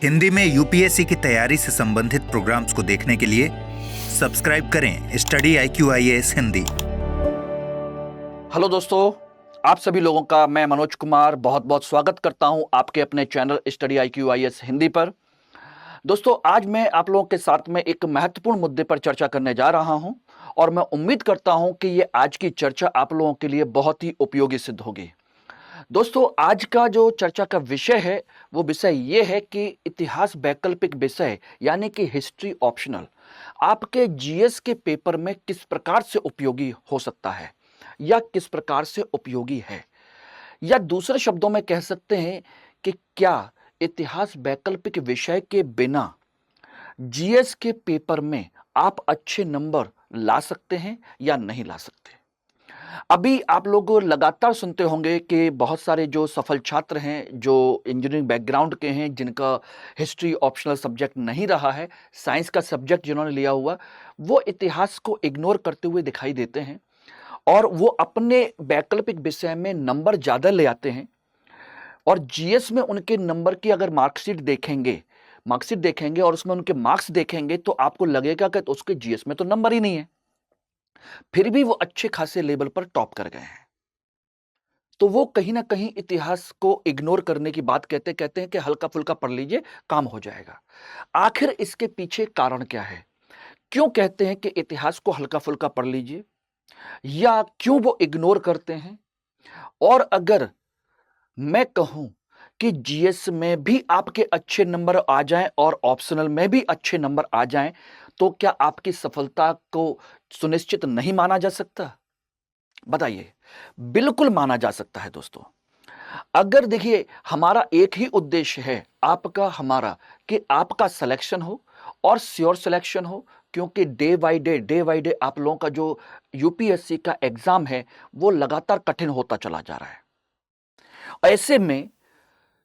हिंदी में यूपीएससी की तैयारी से संबंधित प्रोग्राम्स को देखने के लिए सब्सक्राइब करें study IQ IAS Hindi. Hello दोस्तों, आप सभी लोगों का मैं मनोज कुमार बहुत बहुत स्वागत करता हूं आपके अपने channel study IQ IAS Hindi पर। दोस्तों, आज मैं आप लोगों के साथ में एक महत्वपूर्ण मुद्दे पर चर्चा करने जा रहा हूं और मैं उम्मीद करता हूं कि ये आज की चर्चा आप लोगों के लिए बहुत ही उपयोगी सिद्ध होगी। दोस्तों, आज का जो चर्चा का विषय है वो विषय ये है कि इतिहास वैकल्पिक विषय यानी कि हिस्ट्री ऑप्शनल आपके जीएस के पेपर में किस प्रकार से उपयोगी हो सकता है या किस प्रकार से उपयोगी है, या दूसरे शब्दों में कह सकते हैं कि क्या इतिहास वैकल्पिक विषय के बिना जीएस के पेपर में आप अच्छे नंबर ला सकते हैं या नहीं ला सकते। अभी आप लोग लगातार सुनते होंगे कि बहुत सारे जो सफल छात्र हैं, जो इंजीनियरिंग बैकग्राउंड के हैं, जिनका हिस्ट्री ऑप्शनल सब्जेक्ट नहीं रहा है, साइंस का सब्जेक्ट जिन्होंने लिया हुआ, वो इतिहास को इग्नोर करते हुए दिखाई देते हैं और वो अपने वैकल्पिक विषय में नंबर ज़्यादा ले आते हैं। और जीएस में उनके नंबर की अगर मार्कशीट देखेंगे और उसमें उनके मार्क्स देखेंगे तो आपको लगेगा कि तो उसके जीएस में तो नंबर ही नहीं है, फिर भी वो अच्छे खासे लेवल पर टॉप कर गए हैं। तो वो कहीं ना कहीं इतिहास को इग्नोर करने की बात कहते हैं कि हल्का फुल्का पढ़ लीजिए, काम हो जाएगा। आखिर इसके पीछे कारण क्या है? क्यों कहते हैं कि इतिहास को हल्का फुल्का पढ़ लीजिए, या क्यों वो इग्नोर करते हैं? और अगर मैं कहूं कि जीएस में भी आपके अच्छे नंबर आ जाएं और ऑप्शनल में भी अच्छे नंबर आ जाएं, तो क्या आपकी सफलता को सुनिश्चित नहीं माना जा सकता? बताइए। बिल्कुल माना जा सकता है दोस्तों। अगर देखिए, हमारा एक ही उद्देश्य है, आपका हमारा, कि आपका सिलेक्शन हो और श्योर सिलेक्शन हो, क्योंकि डे बाय डे आप लोगों का जो यूपीएससी का एग्जाम है वो लगातार कठिन होता चला जा रहा है। ऐसे में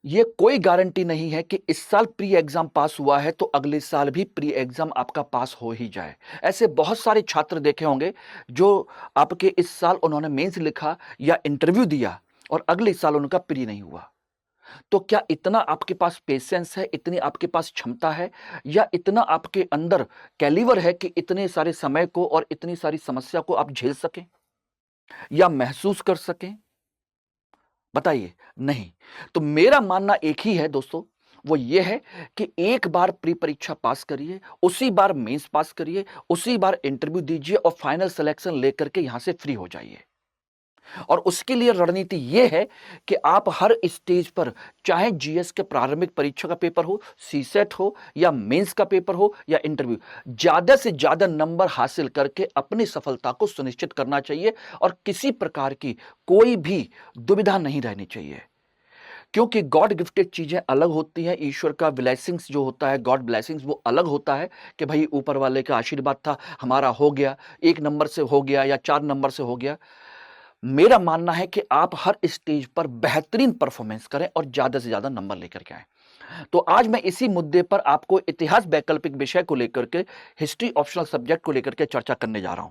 ये कोई गारंटी नहीं है कि इस साल प्री एग्जाम पास हुआ है तो अगले साल भी प्री एग्जाम आपका पास हो ही जाए। ऐसे बहुत सारे छात्र देखे होंगे जो आपके इस साल उन्होंने मेंस लिखा या इंटरव्यू दिया और अगले साल उनका प्री नहीं हुआ। तो क्या इतना आपके पास पेशेंस है, इतनी आपके पास क्षमता है, या इतना आपके अंदर कैलिबर है कि इतने सारे समय को और इतनी सारी समस्या को आप झेल सकें या महसूस कर सकें? बताइए। नहीं। तो मेरा मानना एक ही है दोस्तों, वो ये है कि एक बार प्री परीक्षा पास करिए, उसी बार मेंस पास करिए, उसी बार इंटरव्यू दीजिए और फाइनल सिलेक्शन लेकर के यहां से फ्री हो जाइए। और उसके लिए रणनीति यह है कि आप हर स्टेज पर, चाहे जीएस के प्रारंभिक परीक्षा का पेपर हो, सीसेट हो, या मेंस का पेपर हो, या इंटरव्यू, ज्यादा से ज्यादा नंबर हासिल करके अपनी सफलता को सुनिश्चित करना चाहिए और किसी प्रकार की कोई भी दुविधा नहीं रहनी चाहिए। क्योंकि गॉड गिफ्टेड चीजें अलग होती हैं, ईश्वर का ब्लेसिंग्स जो होता है, गॉड ब्लेसिंग्स, वो अलग होता है कि भाई ऊपर वाले का आशीर्वाद था, हमारा हो गया, 1 नंबर से हो गया या 4 नंबर से हो गया। मेरा मानना है कि आप हर स्टेज पर बेहतरीन परफॉर्मेंस करें और ज्यादा से ज्यादा नंबर लेकर के आए। तो आज मैं इसी मुद्दे पर आपको इतिहास वैकल्पिक विषय को लेकर के, हिस्ट्री ऑप्शनल सब्जेक्ट को लेकर के चर्चा करने जा रहा हूं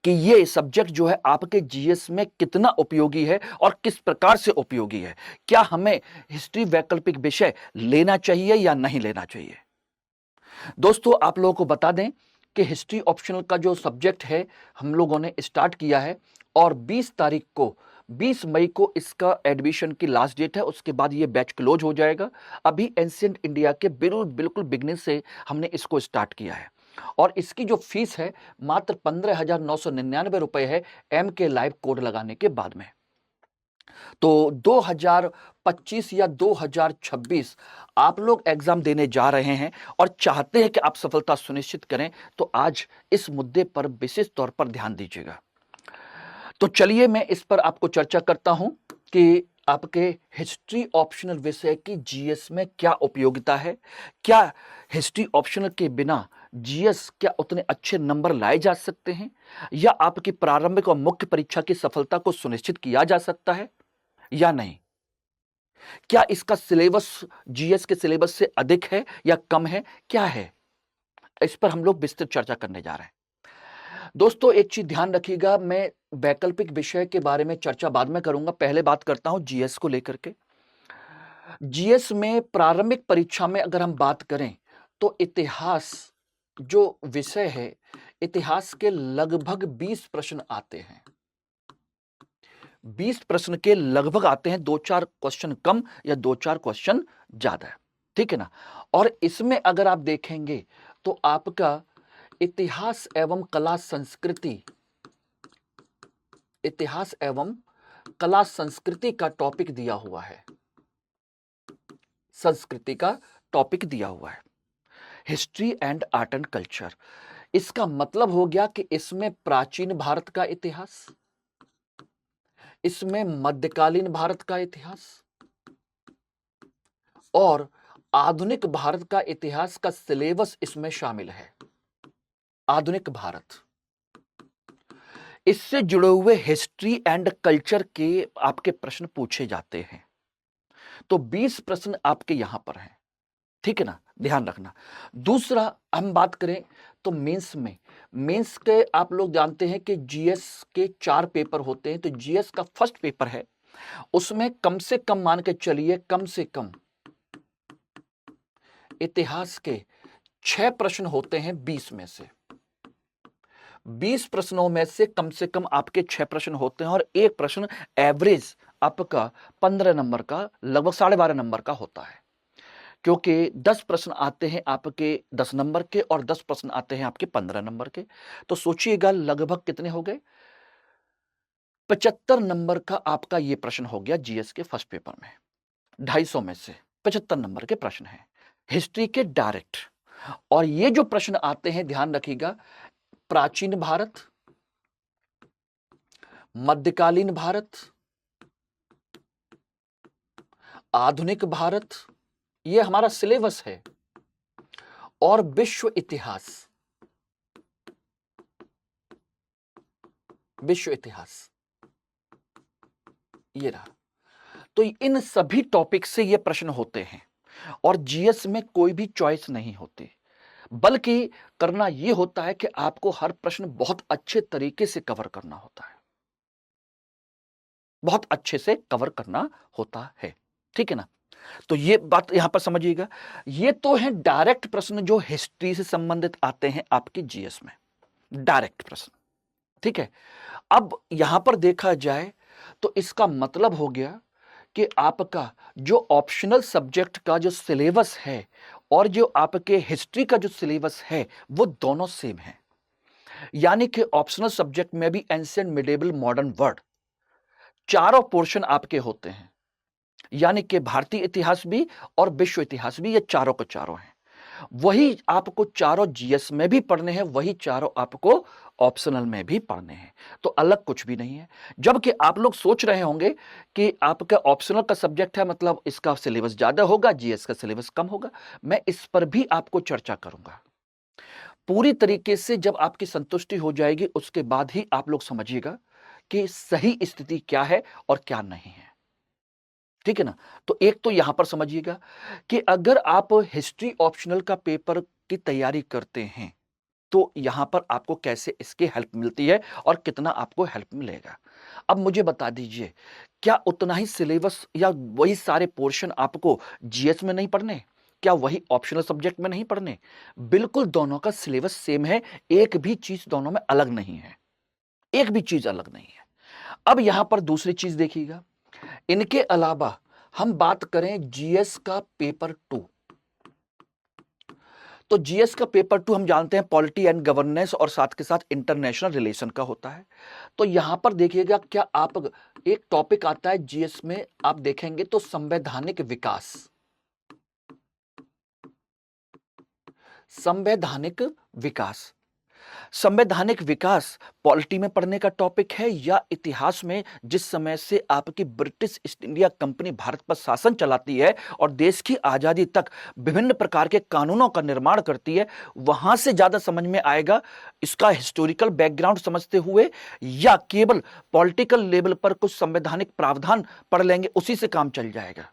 कि ये सब्जेक्ट जो है आपके जीएस में कितना उपयोगी है और किस प्रकार से उपयोगी है। क्या हमें हिस्ट्री वैकल्पिक विषय लेना चाहिए या नहीं लेना चाहिए? दोस्तों, आप लोगों को बता दें कि हिस्ट्री ऑप्शनल का जो सब्जेक्ट है हम लोगों ने स्टार्ट किया है और 20 मई को इसका एडमिशन की लास्ट डेट है। उसके बाद ये बैच क्लोज हो जाएगा। अभी एंशिएंट इंडिया के बिल्कुल बिगनिंग से हमने इसको स्टार्ट किया है और इसकी जो फीस है मात्र 15,999 रुपए है, एम के लाइव कोड लगाने के बाद में। तो 2025 या 2026 आप लोग एग्जाम देने जा रहे हैं और चाहते हैं कि आप सफलता सुनिश्चित करें, तो आज इस मुद्दे पर विशेष तौर पर ध्यान दीजिएगा। तो चलिए मैं इस पर आपको चर्चा करता हूं कि आपके हिस्ट्री ऑप्शनल विषय की जीएस में क्या उपयोगिता है। क्या हिस्ट्री ऑप्शनल के बिना जीएस क्या उतने अच्छे नंबर लाए जा सकते हैं, या आपकी प्रारंभिक और मुख्य परीक्षा की सफलता को सुनिश्चित किया जा सकता है या नहीं? क्या इसका सिलेबस जीएस के सिलेबस से अधिक है या कम है, क्या है? इस पर हम लोग विस्तृत चर्चा करने जा रहे हैं। दोस्तों, एक चीज ध्यान रखिएगा, मैं वैकल्पिक विषय के बारे में चर्चा बाद में करूंगा, पहले बात करता हूं जीएस को लेकर के। जीएस में प्रारंभिक परीक्षा में अगर हम बात करें तो इतिहास जो विषय है, इतिहास के लगभग 20 प्रश्न आते हैं। 20 प्रश्न के लगभग आते हैं, 2-4 क्वेश्चन कम या 2-4 क्वेश्चन ज्यादा है, ठीक है ना। और इसमें अगर आप देखेंगे तो आपका इतिहास एवं कला संस्कृति, इतिहास एवं कला संस्कृति का टॉपिक दिया हुआ है, संस्कृति का टॉपिक दिया हुआ है, history and art and culture. इसका मतलब हो गया कि इसमें प्राचीन भारत का इतिहास, इसमें मध्यकालीन भारत का इतिहास और आधुनिक भारत का इतिहास का सिलेबस इसमें शामिल है। आधुनिक भारत, इससे जुड़े हुए हिस्ट्री एंड कल्चर के आपके प्रश्न पूछे जाते हैं। तो 20 प्रश्न आपके यहां पर हैं, ठीक है ना, ध्यान रखना। दूसरा हम बात करें तो मेंस में, मेंस के आप लोग जानते हैं कि जीएस के 4 पेपर होते हैं। तो जीएस का फर्स्ट पेपर है, उसमें कम से कम मान के चलिए, कम से कम इतिहास के 6 प्रश्न होते हैं 20 में से। 20 प्रश्नों में से कम आपके 6 प्रश्न होते हैं और एक प्रश्न एवरेज आपका 15 नंबर का, लगभग 12.5 नंबर का होता है, क्योंकि 10 प्रश्न आते हैं आपके 10 नंबर के और 10 प्रश्न आते हैं आपके 15 नंबर के। तो सोचिएगा लगभग कितने हो गए, 75 नंबर का आपका ये प्रश्न हो गया जीएस के फर्स्ट पेपर में। 250 में से 75 नंबर के प्रश्न हैं हिस्ट्री के डायरेक्ट। और ये जो प्रश्न आते हैं ध्यान रखिएगा, प्राचीन भारत, मध्यकालीन भारत, आधुनिक भारत, ये हमारा सिलेबस है, और विश्व इतिहास, विश्व इतिहास ये रहा। तो इन सभी टॉपिक से ये प्रश्न होते हैं और जीएस में कोई भी चॉइस नहीं होती, बल्कि करना यह होता है कि आपको हर प्रश्न बहुत अच्छे तरीके से कवर करना होता है, बहुत अच्छे से कवर करना होता है, ठीक है ना। तो ये बात यहां पर समझिएगा। ये तो है डायरेक्ट प्रश्न जो हिस्ट्री से संबंधित आते हैं आपके जीएस में, डायरेक्ट प्रश्न, ठीक है। अब यहां पर देखा जाए तो इसका मतलब हो गया कि आपका जो ऑप्शनल सब्जेक्ट का जो सिलेबस है और जो आपके हिस्ट्री का जो सिलेबस है वो दोनों सेम है। यानी कि ऑप्शनल सब्जेक्ट में भी एंशिएंट, मिडिवल, मॉडर्न, वर्ल्ड, चारों पोर्शन आपके होते हैं। यानी कि भारतीय इतिहास भी और विश्व इतिहास भी, ये चारों के चारों हैं। वही आपको चारों जीएस में भी पढ़ने हैं, वही चारों आपको ऑप्शनल में भी पढ़ने हैं। तो अलग कुछ भी नहीं है। जबकि आप लोग सोच रहे होंगे कि आपका ऑप्शनल का सब्जेक्ट है, मतलब इसका सिलेबस ज्यादा होगा, जीएस का सिलेबस कम होगा। मैं इस पर भी आपको चर्चा करूंगा। पूरी तरीके से जब आपकी संतुष्टि हो जाएगी उसके बाद ही आप लोग समझिएगा कि सही स्थिति क्या है और क्या नहीं है, ठीक है ना। तो एक तो यहां पर समझिएगा कि अगर आप हिस्ट्री ऑप्शनल का पेपर की तैयारी करते हैं तो यहां पर आपको कैसे इसकी हेल्प मिलती है और कितना आपको हेल्प मिलेगा। अब मुझे बता दीजिए, क्या उतना ही सिलेबस या वही सारे पोर्शन आपको जीएस में नहीं पढ़ने, क्या वही ऑप्शनल सब्जेक्ट में नहीं पढ़ने? बिल्कुल दोनों का सिलेबस सेम है, एक भी चीज दोनों में अलग नहीं है, एक भी चीज अलग नहीं है। अब यहां पर दूसरी चीज देखिएगा, इनके अलावा हम बात करें जीएस का पेपर 2, तो जीएस का पेपर 2 हम जानते हैं पॉलिटी एंड गवर्नेंस और साथ के साथ इंटरनेशनल रिलेशन का होता है। तो यहां पर देखिएगा, क्या आप एक टॉपिक आता है जीएस में, आप देखेंगे तो संवैधानिक विकास, संवैधानिक विकास, संवैधानिक विकास पॉलिटी में पढ़ने का टॉपिक है या इतिहास में? जिस समय से आपकी British east India company Bharat पर शासन चलाती है और देश की आजादी तक विभिन्न प्रकार के कानूनों का निर्माण करती है, वहां से ज्यादा समझ में आएगा इसका हिस्टोरिकल बैकग्राउंड समझते हुए, या केवल पॉलिटिकल लेवल पर कुछ संवैधानिक प्रावधान पढ़ लेंगे उसी से काम चल जाएगा?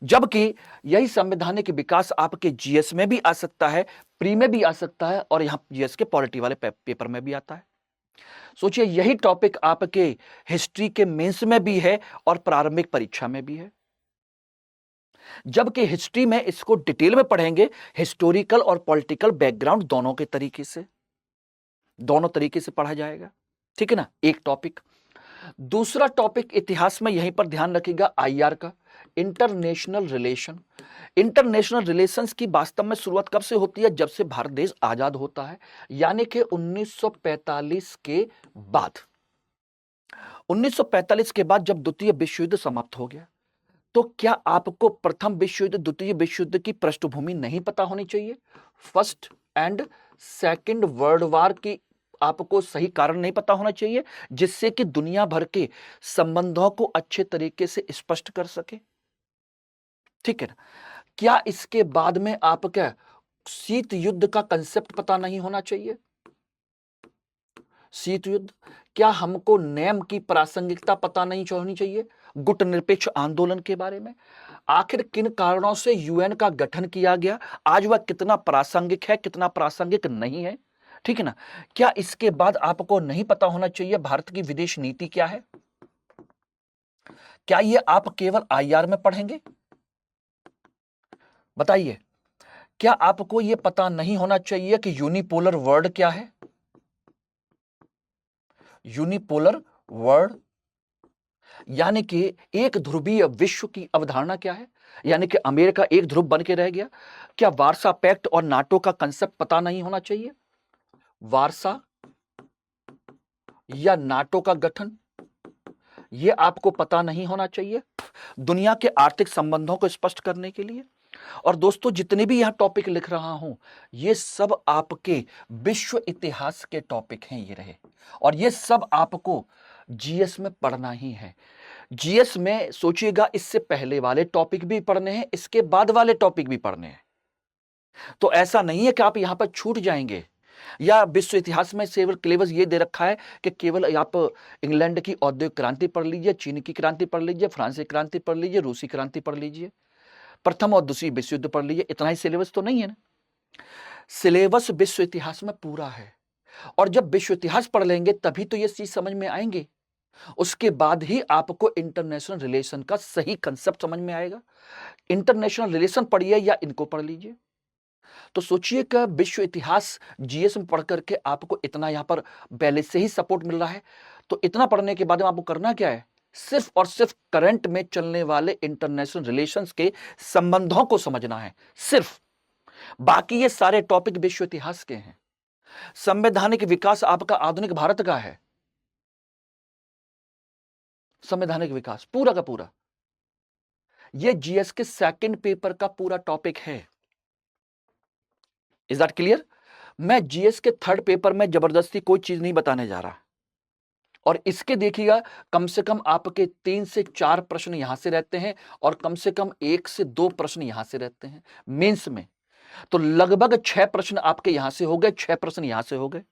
जबकि यही संवैधानिक विकास आपके जीएस में भी आ सकता है, प्री में भी आ सकता है और यहां जीएस के पॉलिटी वाले पेपर में भी आता है। सोचिए, यही टॉपिक आपके हिस्ट्री के मेंस में भी है और प्रारंभिक परीक्षा में भी है। जबकि हिस्ट्री में इसको डिटेल में पढ़ेंगे, हिस्टोरिकल और पॉलिटिकल बैकग्राउंड दोनों तरीके से पढ़ा जाएगा। ठीक है ना, एक टॉपिक। दूसरा टॉपिक इतिहास में यहीं पर ध्यान रखिएगा, आईआर का, इंटरनेशनल रिलेशन। इंटरनेशनल रिलेशंस की वास्तव में शुरुआत कब से होती है? जब से भारत देश आजाद होता है, यानी कि 1945 के बाद। 1945 के बाद जब द्वितीय विश्व युद्ध समाप्त हो गया, तो क्या आपको प्रथम विश्व युद्ध, द्वितीय विश्व युद्ध की पृष्ठभूमि नहीं पता होनी चाहिए? First and second world war की आपको सही कारण नहीं पता होना चाहिए, जिससे कि दुनिया भर के संबंधों को अच्छे तरीके से स्पष्ट कर सके? ठीक है ना। क्या इसके बाद में आपका शीत युद्ध का कंसेप्ट पता नहीं होना चाहिए? शीत युद्ध, क्या हमको नेम की प्रासंगिकता पता नहीं होनी चाहिए? गुटनिरपेक्ष आंदोलन के बारे में, आखिर किन कारणों से यूएन का गठन किया गया, आज वह कितना प्रासंगिक है, कितना प्रासंगिक नहीं है? ठीक है ना। क्या इसके बाद आपको नहीं पता होना चाहिए भारत की विदेश नीति क्या है? क्या ये आप केवल आईआर में पढ़ेंगे? बताइए, क्या आपको यह पता नहीं होना चाहिए कि यूनिपोलर वर्ल्ड क्या है? यूनिपोलर वर्ल्ड यानी कि एक ध्रुवीय विश्व की अवधारणा क्या है, यानी कि अमेरिका एक ध्रुव बन के रह गया। क्या वार्सा पैक्ट और नाटो का कंसेप्ट पता नहीं होना चाहिए? वार्सा या नाटो का गठन, यह आपको पता नहीं होना चाहिए दुनिया के आर्थिक संबंधों को स्पष्ट करने के लिए। और दोस्तों, जितने भी यहां टॉपिक लिख रहा हूं, ये सब आपके विश्व इतिहास के टॉपिक हैं ये रहे, और ये सब आपको जीएस में पढ़ना ही है। जीएस में सोचिएगा, इससे पहले वाले टॉपिक भी पढ़ने हैं, इसके बाद वाले टॉपिक भी पढ़ने हैं। तो ऐसा नहीं है कि आप यहां पर छूट जाएंगे, या विश्व इतिहास में सिलेबस ये दे रखा है कि केवल आप इंग्लैंड की औद्योगिक क्रांति पढ़ लीजिए, चीन की क्रांति पढ़ लीजिए, फ्रांसीसी क्रांति पढ़ लीजिए, रूसी क्रांति पढ़ लीजिए, प्रथम और दूसरी विश्व युद्ध पढ़ लीजिए। इतना ही सिलेबस तो नहीं है ना। सिलेबस विश्व इतिहास में पूरा है, और जब विश्व इतिहास पढ़ लेंगे तभी तो ये चीज समझ में आएंगे। उसके बाद ही आपको इंटरनेशनल रिलेशन का सही कंसेप्ट समझ में आएगा। इंटरनेशनल रिलेशन पढ़िए या इनको पढ़ लीजिए। तो सोचिए कि विश्व इतिहास जीएस में पढ़ करके आपको इतना यहां पर पहले से ही सपोर्ट मिल रहा है, तो इतना पढ़ने के बाद में आपको करना क्या है? सिर्फ और सिर्फ करंट में चलने वाले इंटरनेशनल रिलेशंस के संबंधों को समझना है, सिर्फ। बाकी ये सारे टॉपिक विश्व इतिहास के हैं। संवैधानिक विकास आपका आधुनिक भारत का है, संवैधानिक विकास पूरा का पूरा, ये जीएस के सेकंड पेपर का पूरा टॉपिक है। Is that clear? मैं जीएस के थर्ड पेपर में जबरदस्ती कोई चीज नहीं बताने जा रहा, और इसके देखिएगा कम से कम आपके 3 से 4 प्रश्न यहां से रहते हैं, और कम से कम 1 से 2 प्रश्न यहां से रहते हैं मेंस में। तो लगभग 6 प्रश्न आपके यहां से हो गए, 6 प्रश्न यहां से हो गए,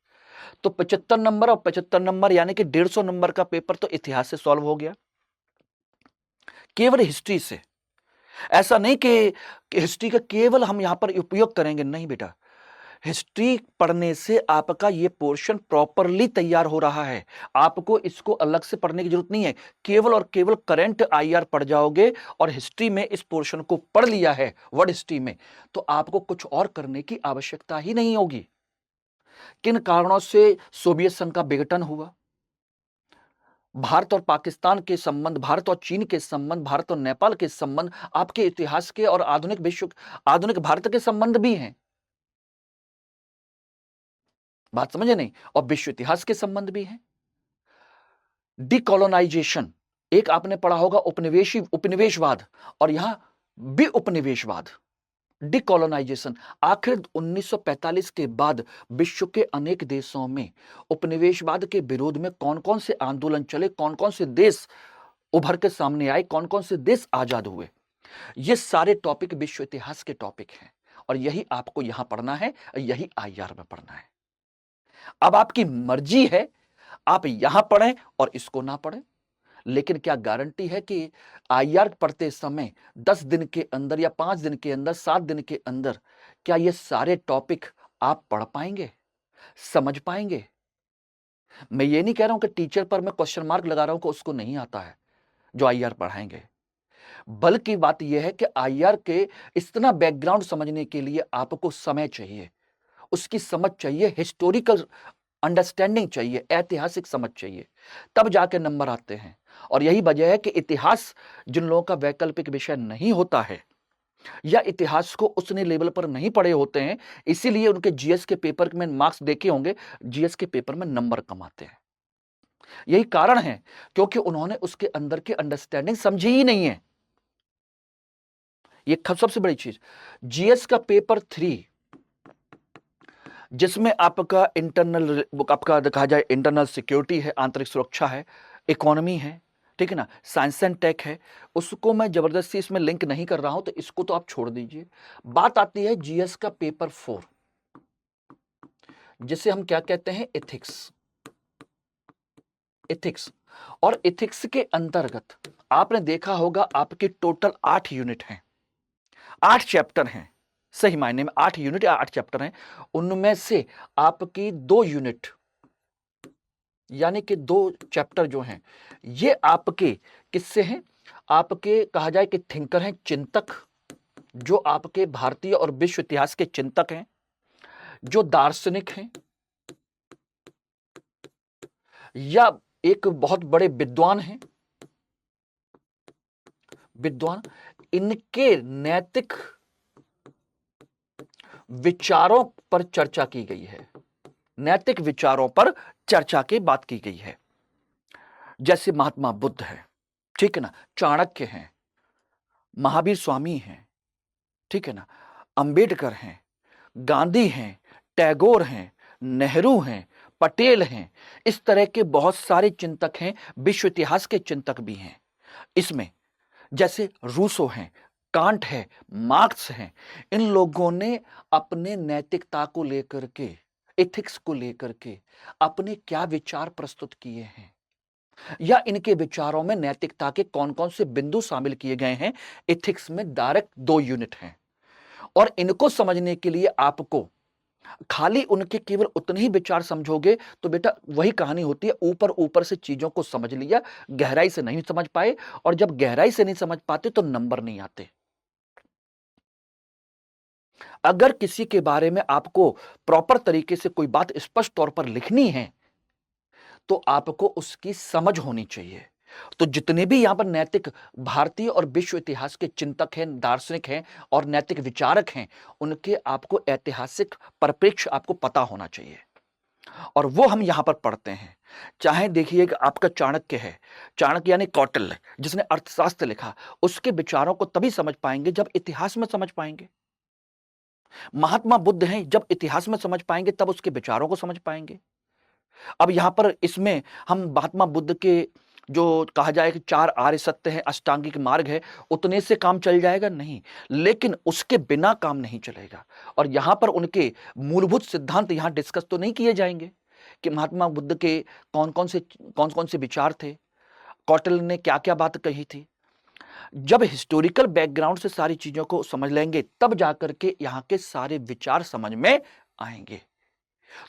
तो 75 नंबर और 75 नंबर यानी कि 150 नंबर का पेपर तो इतिहास से सॉल्व हो गया, केवल हिस्ट्री से। ऐसा नहीं कि हिस्ट्री का केवल हम यहां पर उपयोग करेंगे, नहीं बेटा। हिस्ट्री पढ़ने से आपका ये पोर्शन प्रॉपरली तैयार हो रहा है, आपको इसको अलग से पढ़ने की जरूरत नहीं है। केवल और केवल करंट आईआर पढ़ जाओगे और हिस्ट्री में इस पोर्शन को पढ़ लिया है, वर्ल्ड हिस्ट्री में, तो आपको कुछ और करने की आवश्यकता ही नहीं होगी। किन कारणों से सोवियत संघ का विघटन हुआ, भारत और पाकिस्तान के संबंध, भारत और चीन के संबंध, भारत और नेपाल के संबंध आपके इतिहास के और आधुनिक भारत के संबंध भी हैं, बात समझे नहीं? और विश्व इतिहास के संबंध भी हैं। डिकोलोनाइजेशन, एक आपने पढ़ा होगा उपनिवेशवाद, और यहां भी उपनिवेशवाद, डिकोलोनाइजेशन। आखिर 1945 के बाद विश्व के अनेक देशों में उपनिवेशवाद के विरोध में कौन कौन से आंदोलन चले, कौन कौन से देश उभर के सामने आए, कौन कौन से देश आजाद हुए, ये सारे टॉपिक विश्व इतिहास के टॉपिक हैं, और यही आपको यहां पढ़ना है, यही आईआर में पढ़ना है। अब आपकी मर्जी है, आप यहां पढ़ें और इसको ना पढ़ें, लेकिन क्या गारंटी है कि आईआर पढ़ते समय 10 दिन के अंदर या 5 दिन के अंदर, 7 दिन के अंदर क्या ये सारे टॉपिक आप पढ़ पाएंगे, समझ पाएंगे? मैं ये नहीं कह रहा हूं कि टीचर पर मैं क्वेश्चन मार्क लगा रहा हूं कि उसको नहीं आता है जो आईआर पढ़ाएंगे। बल्कि बात यह है कि आईआर के इतना बैकग्राउंड समझने के लिए आपको समय चाहिए, उसकी समझ चाहिए, हिस्टोरिकल अंडरस्टैंडिंग चाहिए, ऐतिहासिक समझ चाहिए, तब जाके नंबर आते हैं। और यही वजह है कि इतिहास जिन लोगों का वैकल्पिक विषय नहीं होता है या इतिहास को उतने लेवल पर नहीं पढ़े होते हैं, इसीलिए उनके जीएस के पेपर में मार्क्स देखे होंगे, जीएस के पेपर में नंबर कम आते हैं। यही कारण है क्योंकि उन्होंने उसके अंदर की अंडरस्टैंडिंग समझी ही नहीं है। ये सबसे बड़ी चीज, जीएस का पेपर 3 जिसमें आपका इंटरनल आपका देखा जाए इंटरनल सिक्योरिटी है, आंतरिक सुरक्षा है, इकोनॉमी है, ठीक है ना, साइंस एंड टेक है, उसको मैं जबरदस्ती इसमें लिंक नहीं कर रहा हूं, तो इसको तो आप छोड़ दीजिए। बात आती है जीएस का पेपर 4 जिसे हम क्या कहते हैं, एथिक्स। एथिक्स और एथिक्स के अंतर्गत आपने देखा होगा आपके टोटल 8 यूनिट हैं, 8 चैप्टर हैं, सही मायने में 8 यूनिट या 8 चैप्टर हैं। उनमें से आपकी 2 यूनिट यानी कि 2 चैप्टर जो हैं ये आपके किससे हैं, आपके कहा जाए कि थिंकर हैं, चिंतक, जो आपके भारतीय और विश्व इतिहास के चिंतक हैं, जो दार्शनिक हैं या एक बहुत बड़े विद्वान हैं, विद्वान, इनके नैतिक विचारों पर चर्चा की गई है, नैतिक विचारों पर चर्चा की बात की गई है। जैसे महात्मा बुद्ध है, ठीक है ना, चाणक्य हैं, महावीर स्वामी हैं, ठीक है ना, अंबेडकर हैं, गांधी हैं, टैगोर हैं, नेहरू हैं, पटेल हैं, इस तरह के बहुत सारे चिंतक हैं, विश्व इतिहास के चिंतक भी हैं। इसमें जैसे रूसो हैं, कांट है, मार्क्स हैं, इन लोगों ने अपने नैतिकता को लेकर के, एथिक्स को लेकर के अपने क्या विचार प्रस्तुत किए हैं या इनके विचारों में नैतिकता के कौन कौन से बिंदु शामिल किए गए हैं। एथिक्स में डायरेक्ट 2 यूनिट हैं और इनको समझने के लिए आपको खाली उनके केवल उतने ही विचार समझोगे तो बेटा वही कहानी होती है, ऊपर ऊपर से चीजों को समझ लिया, गहराई से नहीं समझ पाए, और जब गहराई से नहीं समझ पाते तो नंबर नहीं आते। अगर किसी के बारे में आपको प्रॉपर तरीके से कोई बात स्पष्ट तौर पर लिखनी है तो आपको उसकी समझ होनी चाहिए। तो जितने भी यहां पर नैतिक भारतीय और विश्व इतिहास के चिंतक हैं, दार्शनिक हैं और नैतिक विचारक हैं, उनके आपको ऐतिहासिक परिप्रेक्ष्य आपको पता होना चाहिए और वो हम यहां पर पढ़ते हैं। चाहे देखिए कि आपका चाणक्य है, चाणक्य यानी कौटिल्य जिसने अर्थशास्त्र लिखा, उसके विचारों को तभी समझ पाएंगे जब इतिहास में समझ पाएंगे। महात्मा बुद्ध हैं, जब इतिहास में समझ पाएंगे तब उसके विचारों को समझ पाएंगे। अब यहां पर इसमें हम महात्मा बुद्ध के जो कहा जाए कि 4 आर्य सत्य है, अष्टांगिक मार्ग है, उतने से काम चल जाएगा नहीं, लेकिन उसके बिना काम नहीं चलेगा। और यहां पर उनके मूलभूत सिद्धांत यहां डिस्कस तो नहीं किए जाएंगे कि महात्मा बुद्ध के कौन कौन से विचार थे, कौटिल्य ने क्या क्या बात कही थी। जब हिस्टोरिकल बैकग्राउंड से सारी चीजों को समझ लेंगे तब जाकर के यहां के सारे विचार समझ में आएंगे।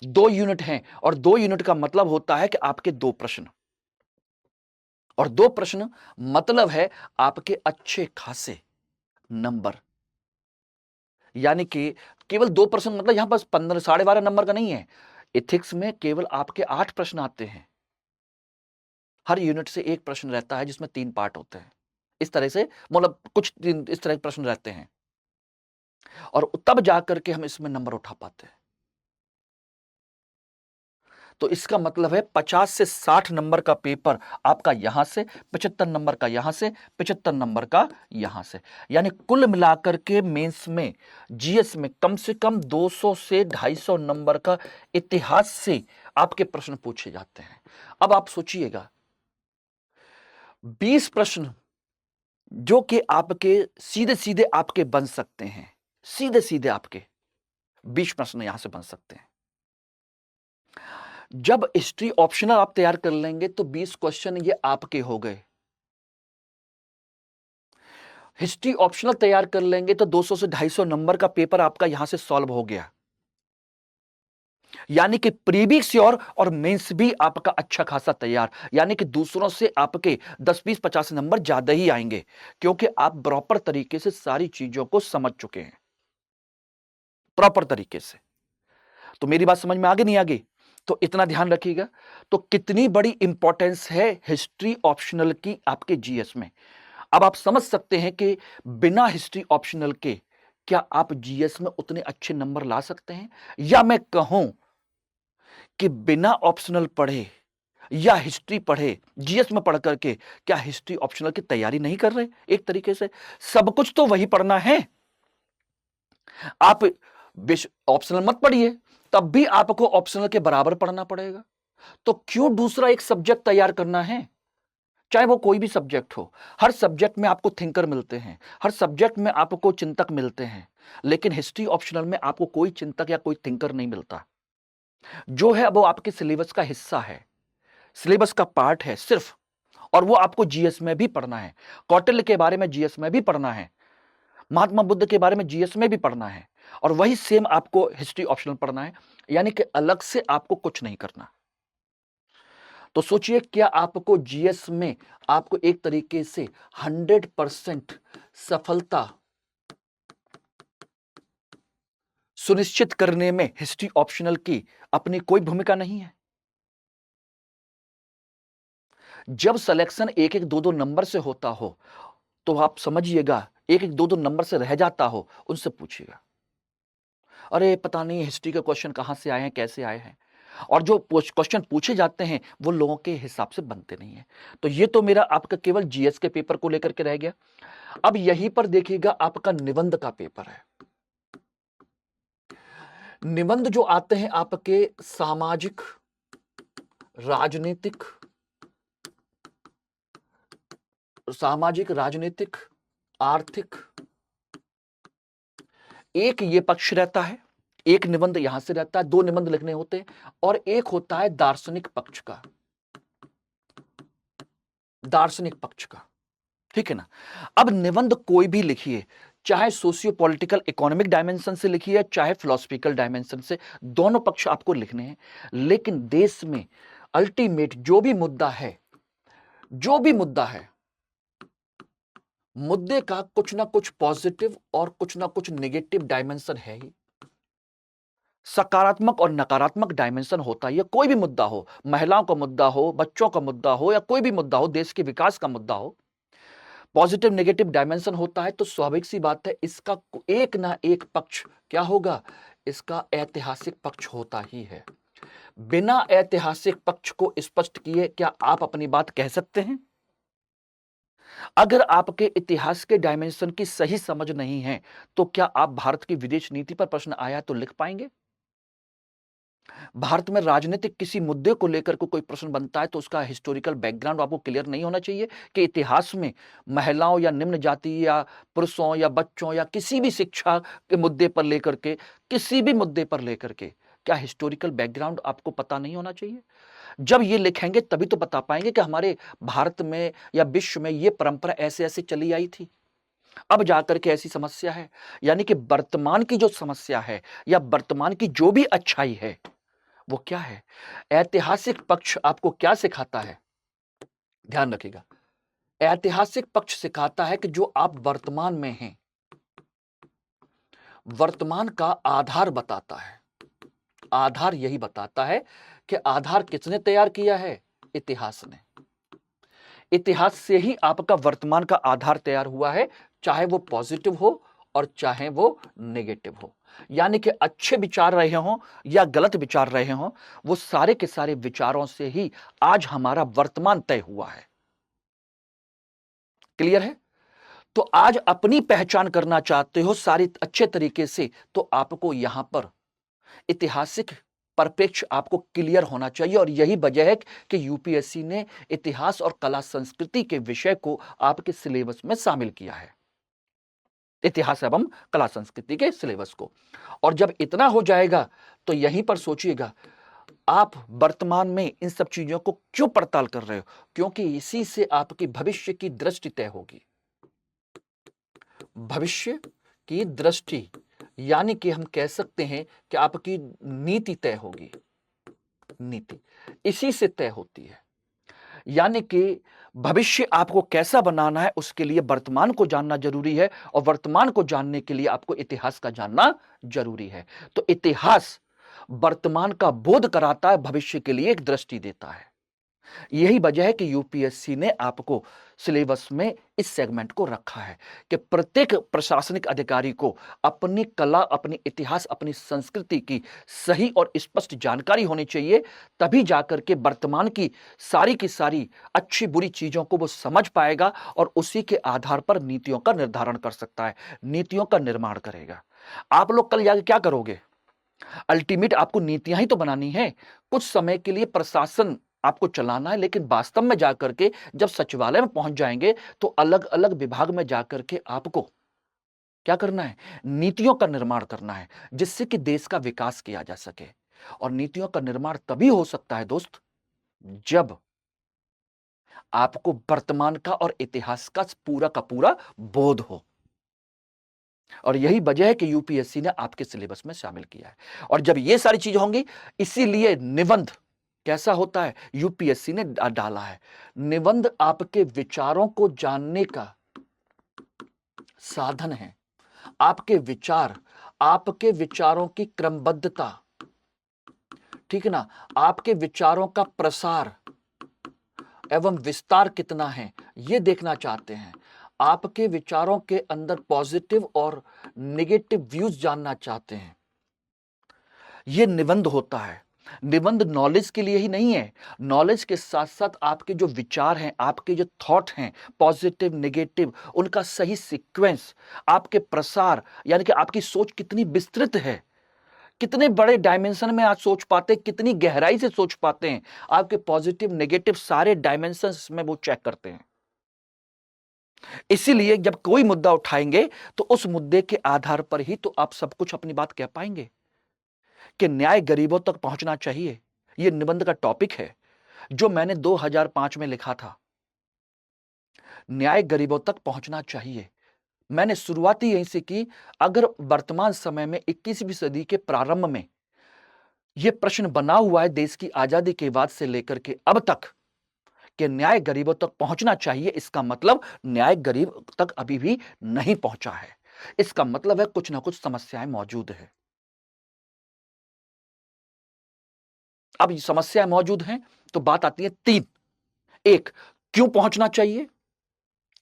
2 यूनिट हैं और 2 यूनिट का मतलब होता है कि आपके 2 प्रश्न, और 2 प्रश्न मतलब है आपके अच्छे खासे नंबर। यानी कि केवल 2 प्रश्न मतलब यहां पर 15 12.5 नंबर का नहीं है। एथिक्स में केवल आपके 8 प्रश्न आते हैं, हर यूनिट से 1 प्रश्न रहता है जिसमें 3 पार्ट होते हैं। इस तरह से मतलब कुछ इस तरह के प्रश्न रहते हैं और तब जाकर के हम इसमें नंबर उठा पाते हैं। तो इसका मतलब है 50 से 60 नंबर का पेपर आपका यहां से, 75 नंबर का यहां से, 75 नंबर का यहां से, यानी कुल मिलाकर के मेंस में जीएस में कम से कम 200 से 250 नंबर का इतिहास से आपके प्रश्न पूछे जाते हैं। अब आप सोचिएगा 20 प्रश्न जो कि आपके सीधे सीधे आपके बन सकते हैं, सीधे सीधे आपके 20 प्रश्न यहां से बन सकते हैं। जब हिस्ट्री ऑप्शनल आप तैयार कर लेंगे तो 20 क्वेश्चन ये आपके हो गए। हिस्ट्री ऑप्शनल तैयार कर लेंगे तो 200 से 250 नंबर का पेपर आपका यहां से सॉल्व हो गया। यानी कि प्री भी श्योर और मेंस भी आपका अच्छा खासा तैयार, यानी कि दूसरों से आपके 10-20-50 नंबर ज्यादा ही आएंगे, क्योंकि आप प्रॉपर तरीके से सारी चीजों को समझ चुके हैं, प्रॉपर तरीके से। तो मेरी बात समझ में आगे नहीं आगे? तो इतना ध्यान रखिएगा। तो कितनी बड़ी इंपॉर्टेंस है हिस्ट्री ऑप्शनल की आपके जीएस में। अब आप समझ सकते हैं कि बिना हिस्ट्री ऑप्शनल के क्या आप जीएस में उतने अच्छे नंबर ला सकते हैं, या मैं कहूं कि बिना ऑप्शनल पढ़े या हिस्ट्री पढ़े, जीएस में पढ़ करके क्या हिस्ट्री ऑप्शनल की तैयारी नहीं कर रहे? एक तरीके से सब कुछ तो वही पढ़ना है। आप ऑप्शनल मत पढ़िए, तब भी आपको ऑप्शनल के बराबर पढ़ना पड़ेगा। तो क्यों दूसरा एक सब्जेक्ट तैयार करना है? चाहे वो कोई भी सब्जेक्ट हो। हर सब्जेक्ट में आपको थिंकर मिलते हैं, हर सब्जेक्ट में आपको चिंतक मिलते हैं, लेकिन हिस्ट्री ऑप्शनल में आपको कोई चिंतक या कोई थिंकर नहीं मिलता। जो है वो आपके सिलेबस का हिस्सा है, सिलेबस का पार्ट है सिर्फ, और वो आपको जीएस में भी पढ़ना है। कौटिल्य के बारे में जीएस में भी पढ़ना है, महात्मा बुद्ध के बारे में जीएस में भी पढ़ना है, और वही सेम आपको हिस्ट्री ऑप्शनल पढ़ना है, यानी कि अलग से आपको कुछ नहीं करना। तो सोचिए, क्या आपको जीएस में आपको एक तरीके से 100% सफलता सुनिश्चित करने में हिस्ट्री ऑप्शनल की अपनी कोई भूमिका नहीं है? जब सिलेक्शन एक एक दो दो नंबर से होता हो, तो आप समझिएगा, एक एक दो दो नंबर से रह जाता हो, उनसे पूछिएगा, अरे पता नहीं हिस्ट्री के क्वेश्चन कहां से आए हैं, कैसे आए हैं। और जो क्वेश्चन पूछे जाते हैं वो लोगों के हिसाब से बनते नहीं है। तो ये तो मेरा आपका केवल जीएस के पेपर को लेकर के रह गया। अब यहीं पर देखिएगा, आपका निबंध का पेपर है। निबंध जो आते हैं आपके सामाजिक, राजनीतिक, आर्थिक, एक ये पक्ष रहता है, एक निबंध यहां से रहता है, 2 निबंध लिखने होते हैं, और एक होता है दार्शनिक पक्ष का, दार्शनिक पक्ष का, ठीक है ना। अब निबंध कोई भी लिखिए, चाहे सोशियो पॉलिटिकल इकोनॉमिक डायमेंशन से लिखिए, चाहे फिलोसफिकल डायमेंशन से, दोनों पक्ष आपको लिखने हैं। लेकिन देश में अल्टीमेट जो भी मुद्दा है, मुद्दे का कुछ ना कुछ पॉजिटिव और कुछ ना कुछ नेगेटिव डायमेंशन है ही। सकारात्मक और नकारात्मक डायमेंशन होता है। कोई भी मुद्दा हो, महिलाओं का मुद्दा हो, बच्चों का मुद्दा हो, या कोई भी मुद्दा हो, देश के विकास का मुद्दा हो, पॉजिटिव नेगेटिव डायमेंशन होता है। तो स्वाभाविक सी बात है, इसका एक ना एक पक्ष क्या होगा, इसका ऐतिहासिक पक्ष होता ही है। बिना ऐतिहासिक पक्ष को स्पष्ट किए क्या आप अपनी बात कह सकते हैं? अगर आपके इतिहास के डायमेंशन की सही समझ नहीं है, तो क्या आप भारत की विदेश नीति पर प्रश्न आया तो लिख पाएंगे? भारत में राजनीतिक किसी मुद्दे को लेकर कोई प्रश्न बनता है तो उसका हिस्टोरिकल बैकग्राउंड आपको क्लियर नहीं होना चाहिए कि इतिहास में महिलाओं या निम्न जाति या पुरुषों या बच्चों या किसी भी शिक्षा के मुद्दे पर लेकर के, किसी भी मुद्दे पर लेकर के, क्या हिस्टोरिकल बैकग्राउंड आपको पता नहीं होना चाहिए? जब ये लिखेंगे तभी तो बता पाएंगे कि हमारे भारत में या विश्व में ये परंपरा ऐसे ऐसे चली आई थी, अब जाकर के ऐसी समस्या है। यानी कि वर्तमान की जो समस्या है या वर्तमान की जो भी अच्छाई है वो क्या है? ऐतिहासिक पक्ष आपको क्या सिखाता है? ध्यान रखिएगा, ऐतिहासिक पक्ष सिखाता है कि जो आप वर्तमान में हैं, वर्तमान का आधार बताता है। आधार यही बताता है कि आधार किसने तैयार किया है? इतिहास ने। इतिहास से ही आपका वर्तमान का आधार तैयार हुआ है, चाहे वो पॉजिटिव हो और चाहे वो नेगेटिव हो। यानी कि अच्छे विचार रहे हों या गलत विचार रहे हों, वो सारे के सारे विचारों से ही आज हमारा वर्तमान तय हुआ है। क्लियर है? तो आज अपनी पहचान करना चाहते हो सारी अच्छे तरीके से, तो आपको यहां पर ऐतिहासिक परिप्रेक्ष्य आपको क्लियर होना चाहिए। और यही वजह है कि यूपीएससी ने इतिहास और कला संस्कृति के विषय को आपके सिलेबस में शामिल किया है, इतिहास एवं कला संस्कृति के सिलेबस को। और जब इतना हो जाएगा तो यहीं पर सोचिएगा, आप वर्तमान में इन सब चीजों को क्यों पड़ताल कर रहे हो? क्योंकि इसी से आपकी भविष्य की दृष्टि तय होगी। भविष्य की दृष्टि यानी कि हम कह सकते हैं कि आपकी नीति तय होगी। नीति इसी से तय होती है। यानी कि भविष्य आपको कैसा बनाना है, उसके लिए वर्तमान को जानना जरूरी है, और वर्तमान को जानने के लिए आपको इतिहास का जानना जरूरी है। तो इतिहास वर्तमान का बोध कराता है, भविष्य के लिए एक दृष्टि देता है। यही वजह है कि यूपीएससी ने आपको सिलेबस में इस सेगमेंट को रखा है कि प्रत्येक प्रशासनिक अधिकारी को अपनी कला, अपनी इतिहास, अपनी संस्कृति की सही और स्पष्ट जानकारी होनी चाहिए। तभी जाकर के वर्तमान की सारी अच्छी बुरी चीजों को वो समझ पाएगा और उसी के आधार पर नीतियों का निर्धारण कर सकता है, नीतियों का निर्माण करेगा। आप लोग कल जाके क्या करोगे? अल्टीमेट आपको नीतियां ही तो बनानी है। कुछ समय के लिए प्रशासन आपको चलाना है, लेकिन वास्तव में जाकर के जब सचिवालय में पहुंच जाएंगे तो अलग अलग विभाग में जाकर के आपको क्या करना है? नीतियों का निर्माण करना है, जिससे कि देश का विकास किया जा सके। और नीतियों का निर्माण तभी हो सकता है दोस्त, जब आपको वर्तमान का और इतिहास का पूरा बोध हो। और यही वजह है कि यूपीएससी ने आपके सिलेबस में शामिल किया है। और जब ये सारी चीजें होंगी, इसीलिए निबंध कैसा होता है, यूपीएससी ने डाला है। निबंध आपके विचारों को जानने का साधन है। आपके विचार, आपके विचारों की क्रमबद्धता, ठीक है ना, आपके विचारों का प्रसार एवं विस्तार कितना है, ये देखना चाहते हैं। आपके विचारों के अंदर पॉजिटिव और नेगेटिव व्यूज जानना चाहते हैं। ये निबंध होता है। निबंध नॉलेज के लिए ही नहीं है, नॉलेज के साथ साथ आपके जो विचार हैं, आपके जो थॉट हैं, पॉजिटिव नेगेटिव, उनका सही सीक्वेंस, आपके प्रसार, यानी कि आपकी सोच कितनी विस्तृत है, कितने बड़े डायमेंशन में आप सोच पाते हैं, कितनी गहराई से सोच पाते हैं, आपके पॉजिटिव नेगेटिव सारे डायमेंशंस में वो चेक करते हैं। इसीलिए जब कोई मुद्दा उठाएंगे तो उस मुद्दे के आधार पर ही तो आप सब कुछ अपनी बात कह पाएंगे कि न्याय गरीबों तक पहुंचना चाहिए। यह निबंध का टॉपिक है जो मैंने 2005 में लिखा था। न्याय गरीबों तक पहुंचना चाहिए। मैंने शुरुआत ही यहीं से की। अगर वर्तमान समय में 21वीं सदी के प्रारंभ में यह प्रश्न बना हुआ है देश की आजादी के बाद से लेकर के अब तक कि न्याय गरीबों तक पहुंचना चाहिए, इसका मतलब न्याय गरीब तक अभी भी नहीं पहुंचा है। इसका मतलब है कुछ ना कुछ समस्याएं मौजूद है। अब ये समस्याएं मौजूद हैं तो बात आती है तीन। एक, क्यों पहुंचना चाहिए,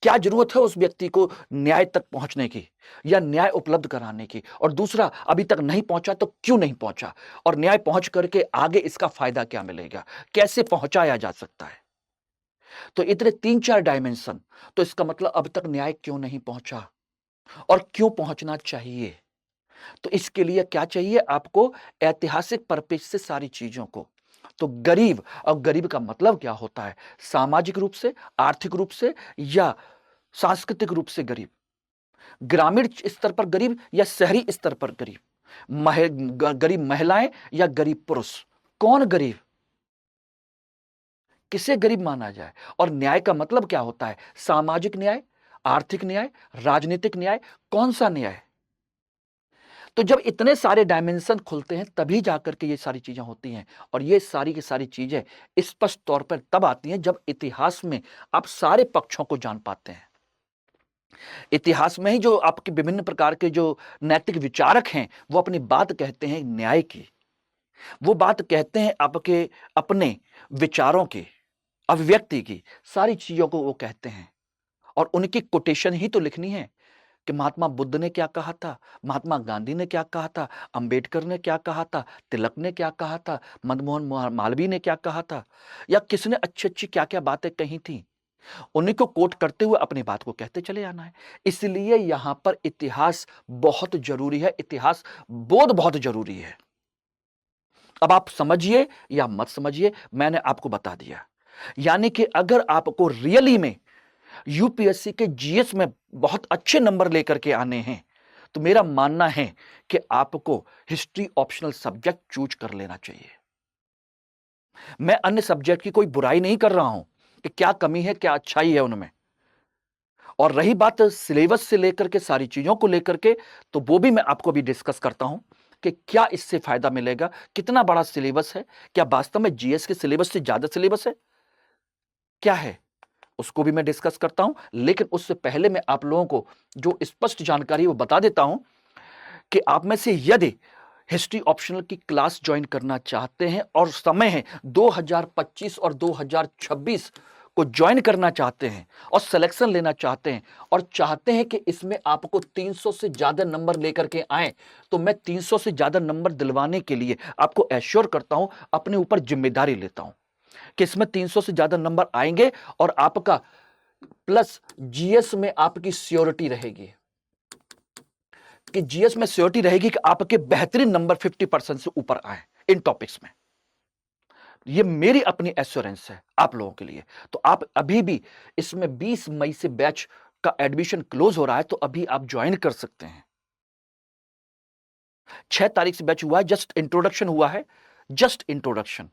क्या जरूरत है उस व्यक्ति को न्याय तक पहुंचने की या न्याय उपलब्ध कराने की, और दूसरा, अभी तक नहीं पहुंचा तो क्यों नहीं पहुंचा, और न्याय पहुंच करके आगे इसका फायदा क्या मिलेगा, कैसे पहुंचाया जा सकता है। तो इतने 3-4 डायमेंशन। तो इसका मतलब अब तक न्याय क्यों नहीं पहुंचा और क्यों पहुंचना चाहिए। तो इसके लिए क्या चाहिए आपको, ऐतिहासिक पर्पस से सारी चीजों को। तो गरीब, और गरीब का मतलब क्या होता है, सामाजिक रूप से, आर्थिक रूप से या सांस्कृतिक रूप से गरीब, ग्रामीण स्तर पर गरीब या शहरी स्तर पर गरीब, गरीब महिलाएं या गरीब पुरुष, कौन गरीब, किसे गरीब माना जाए। और न्याय का मतलब क्या होता है, सामाजिक न्याय, आर्थिक न्याय, राजनीतिक न्याय, कौन सा न्याय। तो जब इतने सारे डायमेंशन खुलते हैं तभी जाकर के ये सारी चीजें होती हैं। और ये सारी की सारी चीजें स्पष्ट तौर पर तब आती हैं जब इतिहास में आप सारे पक्षों को जान पाते हैं। इतिहास में ही जो आपके विभिन्न प्रकार के जो नैतिक विचारक हैं वो अपनी बात कहते हैं न्याय की, वो बात कहते हैं आपके अपने विचारों की, अभिव्यक्ति की, सारी चीजों को वो कहते हैं। और उनकी कोटेशन ही तो लिखनी है कि महात्मा बुद्ध ने क्या कहा था, महात्मा गांधी ने क्या कहा था, अंबेडकर ने क्या कहा था, तिलक ने क्या कहा था, मनमोहन मालवीय ने क्या कहा था, या किसने अच्छी अच्छी क्या क्या बातें कही थी, उन्हीं को कोट करते हुए अपनी बात को कहते चले जाना है। इसलिए यहां पर इतिहास बहुत जरूरी है, इतिहास बोध बहुत जरूरी है। अब आप समझिए या मत समझिए, मैंने आपको बता दिया। यानी कि अगर आपको रियली में यूपीएससी के जीएस में बहुत अच्छे नंबर लेकर के आने हैं तो मेरा मानना है कि आपको हिस्ट्री ऑप्शनल सब्जेक्ट चूज कर लेना चाहिए। मैं अन्य सब्जेक्ट की कोई बुराई नहीं कर रहा हूं कि क्या कमी है क्या अच्छाई है उनमें, और रही बात सिलेबस से लेकर के सारी चीजों को लेकर के, तो वो भी मैं आपको भी डिस्कस करता हूं कि क्या इससे फायदा मिलेगा, कितना बड़ा सिलेबस है, क्या वास्तव में जीएस के सिलेबस से ज्यादा सिलेबस है, क्या है, उसको भी मैं डिस्कस करता हूं। लेकिन उससे पहले मैं आप लोगों को जो स्पष्ट जानकारी वो बता देता हूं कि आप में से यदि हिस्ट्री ऑप्शनल की क्लास ज्वाइन करना चाहते हैं और समय है 2025 और 2026 को ज्वाइन करना चाहते हैं और सिलेक्शन लेना चाहते हैं और चाहते हैं कि इसमें आपको 300 से ज्यादा नंबर लेकर के आए, तो मैं 300 से ज्यादा नंबर दिलवाने के लिए आपको एश्योर करता हूं, अपने ऊपर जिम्मेदारी लेता हूं कि इसमें 300 से ज्यादा नंबर आएंगे और आपका प्लस जीएस में आपकी श्योरिटी रहेगी कि जीएस में श्योरिटी रहेगी कि आपके बेहतरीन नंबर 50% से ऊपर आए इन टॉपिक्स में। ये मेरी अपनी एश्योरेंस है आप लोगों के लिए। तो आप अभी भी इसमें 20 मई से बैच का एडमिशन क्लोज हो रहा है, तो अभी आप ज्वाइन कर सकते हैं। 6 तारीख से बैच हुआ है, जस्ट इंट्रोडक्शन हुआ है, जस्ट इंट्रोडक्शन।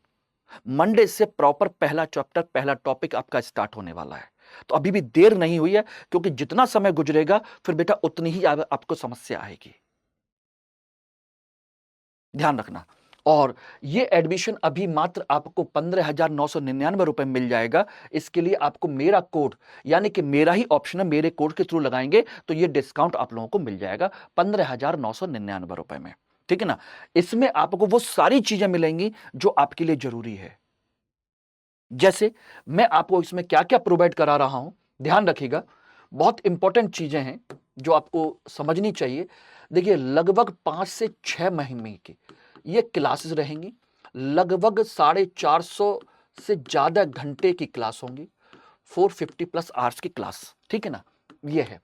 मंडे से प्रॉपर पहला चैप्टर, पहला टॉपिक आपका स्टार्ट होने वाला है। तो अभी भी देर नहीं हुई है, क्योंकि जितना समय गुजरेगा फिर बेटा उतनी ही आपको समस्या आएगी, ध्यान रखना। और ये एडमिशन अभी मात्र आपको 15,999 रुपए मिल जाएगा। इसके लिए आपको मेरा कोड, यानी कि मेरा ही ऑप्शन है, मेरे कोड के थ्रू लगाएंगे तो ये डिस्काउंट आप लोगों को मिल जाएगा 15,999 रुपए में, ठीक है ना। इसमें आपको वो सारी चीजें मिलेंगी जो आपके लिए जरूरी है। जैसे मैं आपको इसमें क्या क्या प्रोवाइड करा रहा हूं, ध्यान रखिएगा, बहुत इंपॉर्टेंट चीजें हैं जो आपको समझनी चाहिए। देखिए, लगभग 5 से 6 महीने की ये क्लासेस रहेंगी, लगभग 450 से ज्यादा घंटे की क्लास होंगी, 450 प्लस आवर्स की क्लास, ठीक है ना, ये है।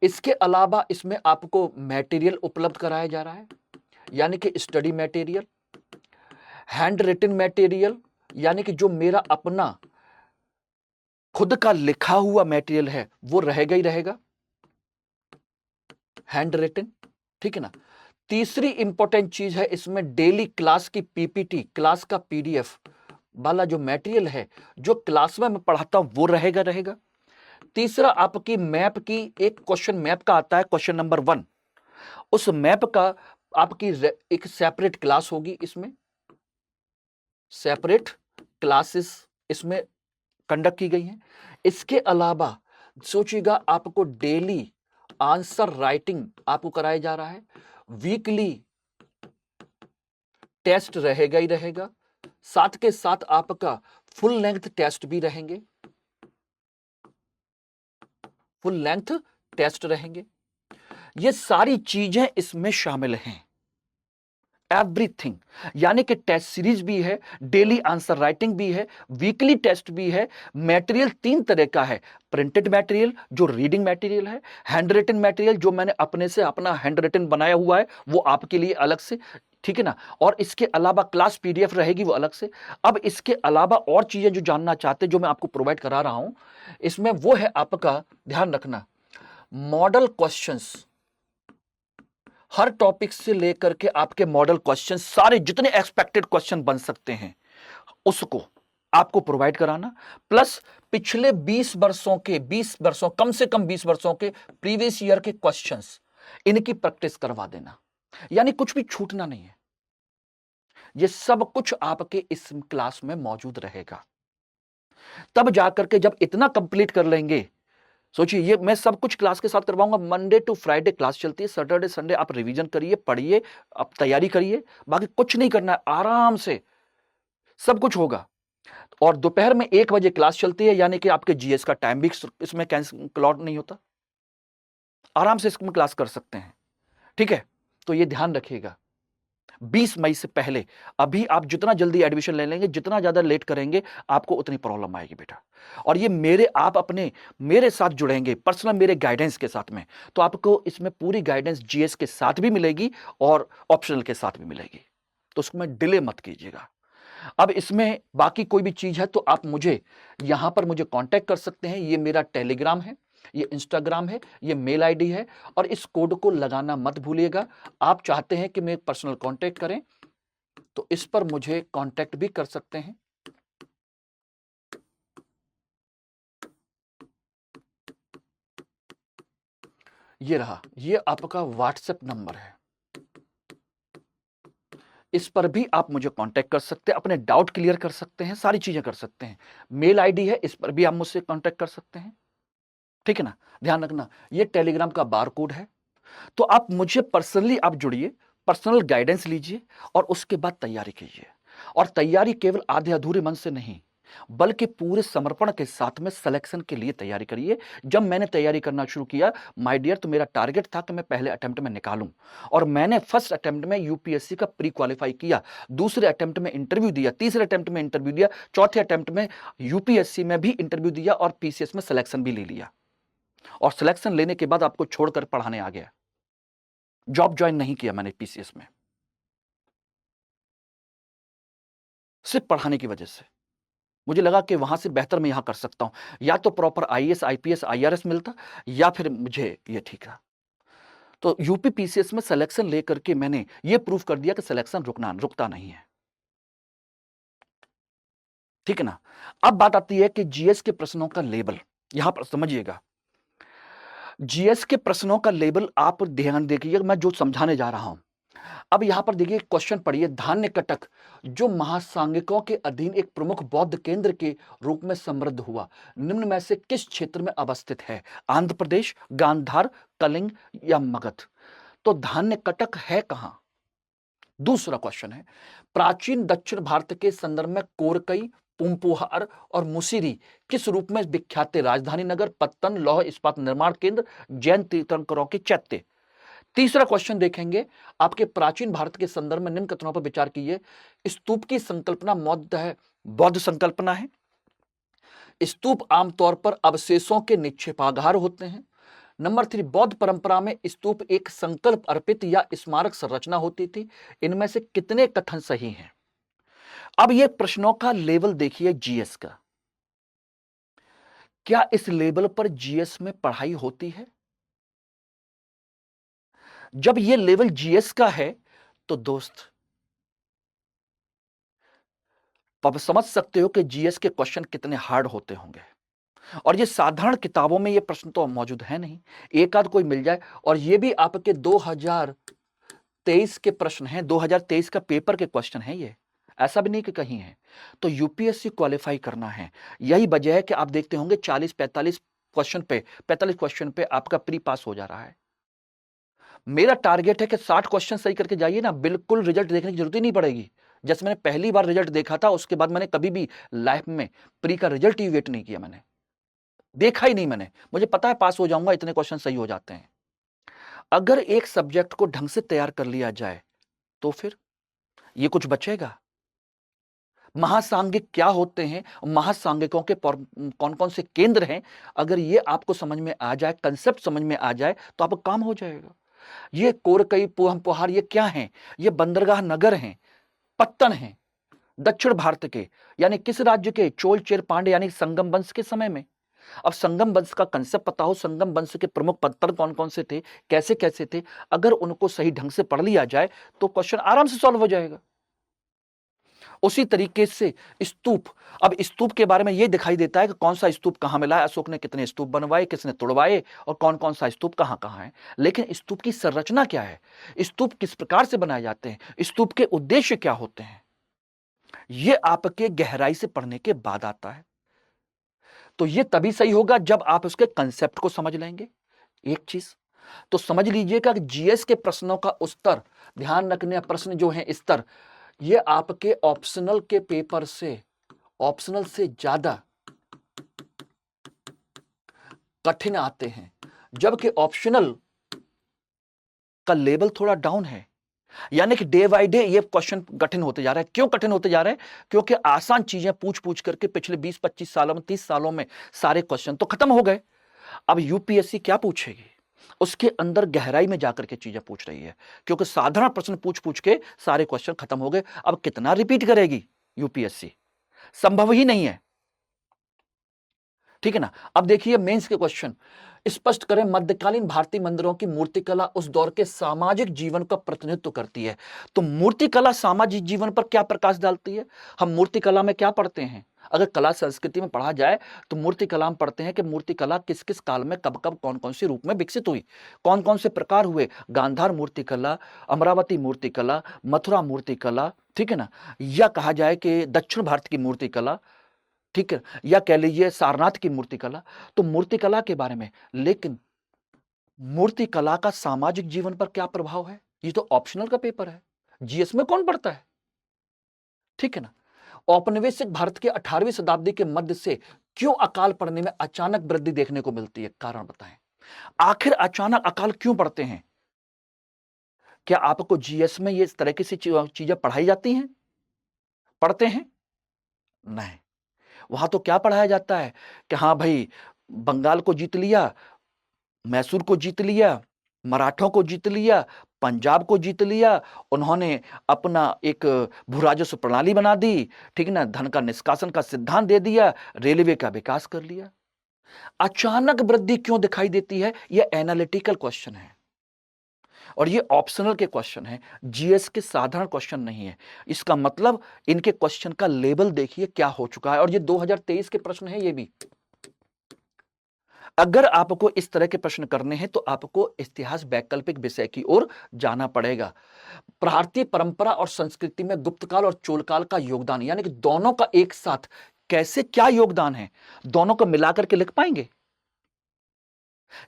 इसके अलावा इसमें आपको मटेरियल उपलब्ध कराया जा रहा है, यानी कि study material, hand written material, यानी कि जो मेरा अपना खुद का लिखा हुआ मटेरियल है वो रहेगा ही रहेगा, हैंड रिटन, ठीक है ना। तीसरी इंपॉर्टेंट चीज है, इसमें डेली क्लास की पीपीटी, क्लास का पीडीएफ वाला जो मटेरियल है, जो क्लास में मैं पढ़ाता हूं वो रहेगा रहेगा। तीसरा, आपकी मैप की एक क्वेश्चन मैप का आता है, क्वेश्चन नंबर 1, उस मैप का आपकी एक सेपरेट क्लास होगी, इसमें सेपरेट क्लासेस इसमें कंडक्ट की गई हैं। इसके अलावा सोचिएगा, आपको डेली आंसर राइटिंग आपको कराया जा रहा है, वीकली टेस्ट रहेगा ही रहेगा, साथ के साथ आपका फुल लेंथ टेस्ट भी रहेंगे, फुल लेंथ टेस्ट रहेंगे। ये सारी चीजें इसमें शामिल हैं, एवरीथिंग, यानी कि टेस्ट सीरीज भी है, डेली आंसर राइटिंग भी है, वीकली टेस्ट भी है। मटेरियल 3 तरह का है, प्रिंटेड मटेरियल जो रीडिंग मटेरियल है, हैंड रिटन मटेरियल जो मैंने अपने से अपना हैंड रिटन बनाया हुआ है वो आपके लिए अलग से, ठीक है ना। और इसके अलावा क्लास पीडीएफ रहेगी वो अलग से। अब इसके अलावा और चीजें जो जानना चाहते हैं जो मैं आपको प्रोवाइड करा रहा हूं इसमें, वो है आपका, ध्यान रखना, मॉडल क्वेश्चंस, हर टॉपिक से लेकर के आपके मॉडल क्वेश्चन, सारे जितने एक्सपेक्टेड क्वेश्चन बन सकते हैं उसको आपको प्रोवाइड कराना, प्लस पिछले 20 वर्षों के, 20 वर्षों, कम से कम 20 वर्षों के प्रीवियस ईयर के क्वेश्चंस, इनकी प्रैक्टिस करवा देना, यानी कुछ भी छूटना नहीं है। ये सब कुछ आपके इस क्लास में मौजूद रहेगा। तब जाकर के जब इतना कंप्लीट कर लेंगे, सोचिए, ये मैं सब कुछ क्लास के साथ करवाऊंगा। मंडे टू फ्राइडे क्लास चलती है, सैटरडे संडे आप रिवीजन करिए, पढ़िए, आप तैयारी करिए, बाकी कुछ नहीं करना है, आराम से सब कुछ होगा। और दोपहर में 1 बजे क्लास चलती है, यानी कि आपके जीएस का टाइम भी इसमें क्लॉट नहीं होता, आराम से इसमें क्लास कर सकते हैं, ठीक है। तो ये ध्यान रखिएगा, 20 मई से पहले, अभी आप जितना जल्दी एडमिशन ले लेंगे, जितना ज्यादा लेट करेंगे आपको उतनी प्रॉब्लम आएगी बेटा। और ये आप अपने मेरे साथ जुड़ेंगे पर्सनल, मेरे गाइडेंस के साथ में, तो आपको इसमें पूरी गाइडेंस जीएस के साथ भी मिलेगी और ऑप्शनल के साथ भी मिलेगी, तो उसमें डिले मत कीजिएगा। अब इसमें बाकी कोई भी चीज है तो आप मुझे यहां पर मुझे कांटेक्ट कर सकते हैं। ये मेरा टेलीग्राम है, ये इंस्टाग्राम है, ये मेल आईडी है, और इस कोड को लगाना मत भूलिएगा। आप चाहते हैं कि मैं पर्सनल कांटेक्ट करें तो इस पर मुझे कांटेक्ट भी कर सकते हैं। ये रहा, ये आपका व्हाट्सएप नंबर है। इस पर भी आप मुझे कांटेक्ट कर सकते हैं, अपने डाउट क्लियर कर सकते हैं, सारी चीजें कर सकते हैं। मेल आईडी है, इस पर भी आप मुझसे कांटेक्ट कर सकते हैं। ठीक है ना, ध्यान रखना, ये टेलीग्राम का बार कोड है। तो आप मुझे पर्सनली आप जुड़िए, पर्सनल गाइडेंस लीजिए और उसके बाद तैयारी कीजिए। और तैयारी केवल आधे अधूरे मन से नहीं, बल्कि पूरे समर्पण के साथ में सिलेक्शन के लिए तैयारी करिए। जब मैंने तैयारी करना शुरू किया माय डियर, तो मेरा टारगेट था कि मैं पहले अटेम्प्ट में निकालूं, और मैंने फर्स्ट अटेम्प्ट में यूपीएससी का प्री क्वालिफाई किया, दूसरे अटेम्प्ट में इंटरव्यू दिया, तीसरे अटेम्प्ट में इंटरव्यू दिया, चौथे अटेम्प्ट में यूपीएससी में भी इंटरव्यू दिया और पीसीएस में सिलेक्शन भी ले लिया। और सिलेक्शन लेने के बाद आपको छोड़कर पढ़ाने आ गया, जॉब ज्वाइन नहीं किया मैंने पीसीएस में, सिर्फ पढ़ाने की वजह से। मुझे लगा कि वहां से बेहतर मैं यहां कर सकता हूं, या तो प्रॉपर आईएएस आईपीएस आईआरएस मिलता, या फिर मुझे ये ठीक रहा। तो यूपी पीसीएस में सिलेक्शन लेकर के मैंने ये प्रूव कर दिया कि सिलेक्शन रुकता नहीं है। ठीक है ना। अब बात आती है कि जीएस के प्रश्नों का लेबल, यहां पर समझिएगा, जीएस के प्रश्नों का लेबल आप ध्यान देखिए, मैं जो समझाने जा रहा हूं। अब यहां पर देखिए, क्वेश्चन पढ़िए, धान्य कटक जो महासांगिकों के अधीन एक प्रमुख बौद्ध केंद्र के रूप में समृद्ध हुआ, निम्न में से किस क्षेत्र में अवस्थित है? आंध्र प्रदेश, गांधार, कलिंग या मगध? तो धान्य कटक है कहां? दूसरा क्वेश्चन है, प्राचीन दक्षिण भारत के संदर्भ में कोरकई, पुंपुहार और मुसिरी किस रूप में विख्यात थे? राजधानी नगर, पत्तन, लौह इस्पात निर्माण केंद्र, जैन तीर्थंकरों के चैत्य। तीसरा क्वेश्चन देखेंगे, आपके प्राचीन भारत के संदर्भ में निम्न कथनों पर विचार कीजिए। स्तूप की संकल्पना बौद्ध संकल्पना है। स्तूप आमतौर पर अवशेषों के निक्षेपागार होते हैं। नंबर 3, बौद्ध परंपरा में स्तूप एक संकल्प अर्पित या स्मारक संरचना होती थी। इनमें से कितने कथन सही हैं? अब ये प्रश्नों का लेवल देखिए जीएस का, क्या इस लेवल पर जीएस में पढ़ाई होती है? जब ये लेवल जीएस का है तो दोस्त अब समझ सकते हो कि जीएस के क्वेश्चन कितने हार्ड होते होंगे। और ये साधारण किताबों में ये प्रश्न तो मौजूद है नहीं, एक आध कोई मिल जाए, और ये भी आपके 2023 के प्रश्न हैं, 2023 का पेपर के क्वेश्चन हैं ये, ऐसा भी नहीं कि कहीं है। तो यूपीएससी क्वालिफाई करना है, यही वजह है कि आप देखते होंगे 45 क्वेश्चन पे आपका प्री पास हो जा रहा है। मेरा टारगेट है कि 60 क्वेश्चन सही करके जाइए ना, बिल्कुल रिजल्ट देखने की जरूरत ही नहीं पड़ेगी। जैसे मैंने पहली बार रिजल्ट देखा था, उसके बाद मैंने कभी भी लाइफ में प्री का रिजल्ट ही वेट नहीं किया, मैंने देखा ही नहीं। मुझे पता है पास हो जाऊंगा, इतने क्वेश्चन सही हो जाते हैं। अगर एक सब्जेक्ट को ढंग से तैयार कर लिया जाए तो फिर ये कुछ बचेगा। महासांगिक क्या होते हैं, महासांगिकों के कौन कौन से केंद्र हैं, अगर ये आपको समझ में आ जाए, कंसेप्ट समझ में आ जाए, तो आपका काम हो जाएगा। ये कोरकई, पुहम ये क्या हैं? ये बंदरगाह नगर हैं, पत्तन हैं, दक्षिण भारत के, यानी किस राज्य के? चोल चेर पांडे यानी संगम वंश के समय में। अब संगम वंश का कंसेप्ट पता हो, संगम वंश के प्रमुख पत्तन कौन कौन से थे, कैसे कैसे थे, अगर उनको सही ढंग से पढ़ लिया जाए तो क्वेश्चन आराम से सॉल्व हो जाएगा। उसी तरीके से स्तूप, अब स्तूप के बारे में यह दिखाई देता है कि कौन सा स्तूप कहां मिला है, अशोक ने कितने स्तूप बनवाए, किसने तोड़वाए, और कौन कौन सा स्तूप कहां कहां है। लेकिन स्तूप की संरचना क्या है, स्तूप किस प्रकार से बनाए जाते हैं, स्तूप के उद्देश्य क्या होते हैं, यह आपके गहराई से पढ़ने के बाद आता है। तो यह तभी सही होगा जब आप उसके कंसेप्ट को समझ लेंगे। एक चीज तो समझ लीजिएगा कि जीएस के प्रश्नों का उत्तर, ध्यान रखने प्रश्न जो है स्तर, ये आपके ऑप्शनल के पेपर से, ऑप्शनल से ज्यादा कठिन आते हैं, जबकि ऑप्शनल का लेवल थोड़ा डाउन है। यानी कि डे बाय डे ये क्वेश्चन कठिन होते जा रहा है। क्यों कठिन होते जा रहे हैं? क्योंकि आसान चीजें पूछ पूछ करके पिछले 20-25 सालों में, 30 सालों में सारे क्वेश्चन तो खत्म हो गए। अब यूपीएससी क्या पूछेगी, उसके अंदर गहराई में जाकर के चीजें पूछ रही है, क्योंकि साधारण प्रश्न पूछ पूछ के सारे क्वेश्चन खत्म हो गए। अब कितना रिपीट करेगी यूपीएससी, संभव ही नहीं है। ठीक है ना। अब देखिए मेंस के क्वेश्चन, स्पष्ट करें मध्यकालीन भारतीय मंदिरों की मूर्तिकला उस दौर के सामाजिक जीवन का प्रतिनिधित्व करती है। तो मूर्तिकला सामाजिक जीवन पर क्या प्रकाश डालती है? हम मूर्तिकला में क्या पढ़ते हैं? अगर कला संस्कृति में पढ़ा जाए तो मूर्ति कला में पढ़ते हैं कि मूर्ति कला किस किस काल में कब कब कौन कौन से रूप में विकसित हुई, कौन कौन से प्रकार हुए, गांधार मूर्ति कला, अमरावती मूर्ति कला, मथुरा मूर्ति कला, ठीक है ना, या कहा जाए कि दक्षिण भारत की मूर्ति कला, ठीक है, या कह लीजिए सारनाथ की मूर्ति कला। तो मूर्ति कला के बारे में, लेकिन मूर्ति कला का सामाजिक जीवन पर क्या प्रभाव है, ये तो ऑप्शनल का पेपर है, जीएस में कौन पढ़ता है, ठीक है ना। औपनिवेशिक भारत के 18वीं शताब्दी के मध्य से क्यों अकाल पड़ने में अचानक वृद्धि देखने को मिलती है, कारण बताएं। आखिर अचानक अकाल क्यों पड़ते हैं? क्या आपको जीएस में ये इस तरह की चीजें पढ़ाई जाती हैं, पढ़ते हैं? नहीं, वहां तो क्या पढ़ाया जाता है कि हाँ भाई बंगाल को जीत लिया, मैसूर को जीत लिया, मराठों को जीत लिया, पंजाब को जीत लिया, उन्होंने अपना एक भू राजस्व प्रणाली बना दी, ठीक है ना, धन का निष्कासन का सिद्धांत दे दिया, रेलवे का विकास कर लिया। अचानक वृद्धि क्यों दिखाई देती है? यह एनालिटिकल क्वेश्चन है और ये ऑप्शनल के क्वेश्चन है, जीएस के साधारण क्वेश्चन नहीं है। इसका मतलब इनके क्वेश्चन का लेवल देखिए क्या हो चुका है, और ये 2023 के प्रश्न है ये भी। अगर आपको इस तरह के प्रश्न करने हैं तो आपको इतिहास वैकल्पिक विषय की ओर जाना पड़ेगा। भारतीय परंपरा और संस्कृति में गुप्तकाल और चोलकाल का योगदान, यानी कि दोनों का एक साथ कैसे क्या योगदान है, दोनों को मिलाकर के लिख पाएंगे?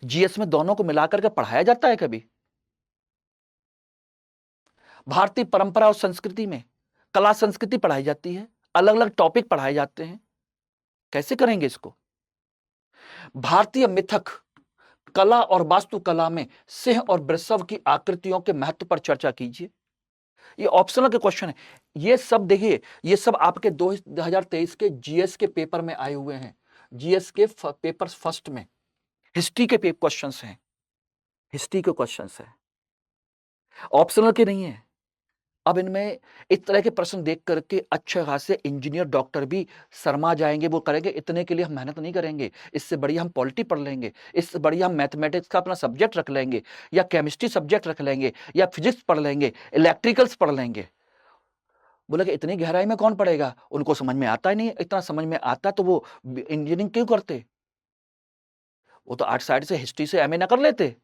जीएस में दोनों को मिलाकर के पढ़ाया जाता है कभी? भारतीय परंपरा और संस्कृति में कला संस्कृति पढ़ाई जाती है, अलग अलग टॉपिक पढ़ाए जाते हैं, कैसे करेंगे इसको? भारतीय मिथक कला और वास्तुकला में सिंह और वृषभ की आकृतियों के महत्व पर चर्चा कीजिए। ये ऑप्शनल के क्वेश्चन है, ये सब देखिए, ये सब आपके 2023 के जीएस के पेपर में आए हुए हैं। जीएस के पेपर फर्स्ट में हिस्ट्री के क्वेश्चंस हैं, हिस्ट्री के क्वेश्चंस हैं, ऑप्शनल के नहीं है। अब इनमें इस तरह के प्रश्न देख करके अच्छे खासे इंजीनियर डॉक्टर भी शर्मा जाएंगे, वो करेंगे इतने के लिए हम मेहनत नहीं करेंगे, इससे बढ़िया हम पॉलिटी पढ़ लेंगे, इससे बढ़िया हम मैथमेटिक्स का अपना सब्जेक्ट रख लेंगे, या केमिस्ट्री सब्जेक्ट रख लेंगे, या फिजिक्स पढ़ लेंगे, इलेक्ट्रिकल्स पढ़ लेंगे। बोले कि इतनी गहराई में कौन पढ़ेगा, उनको समझ में आता ही नहीं। इतना समझ में आता तो वो इंजीनियरिंग क्यों करते? वो तो आर्ट साइड से हिस्ट्री से एमए ना कर लेते,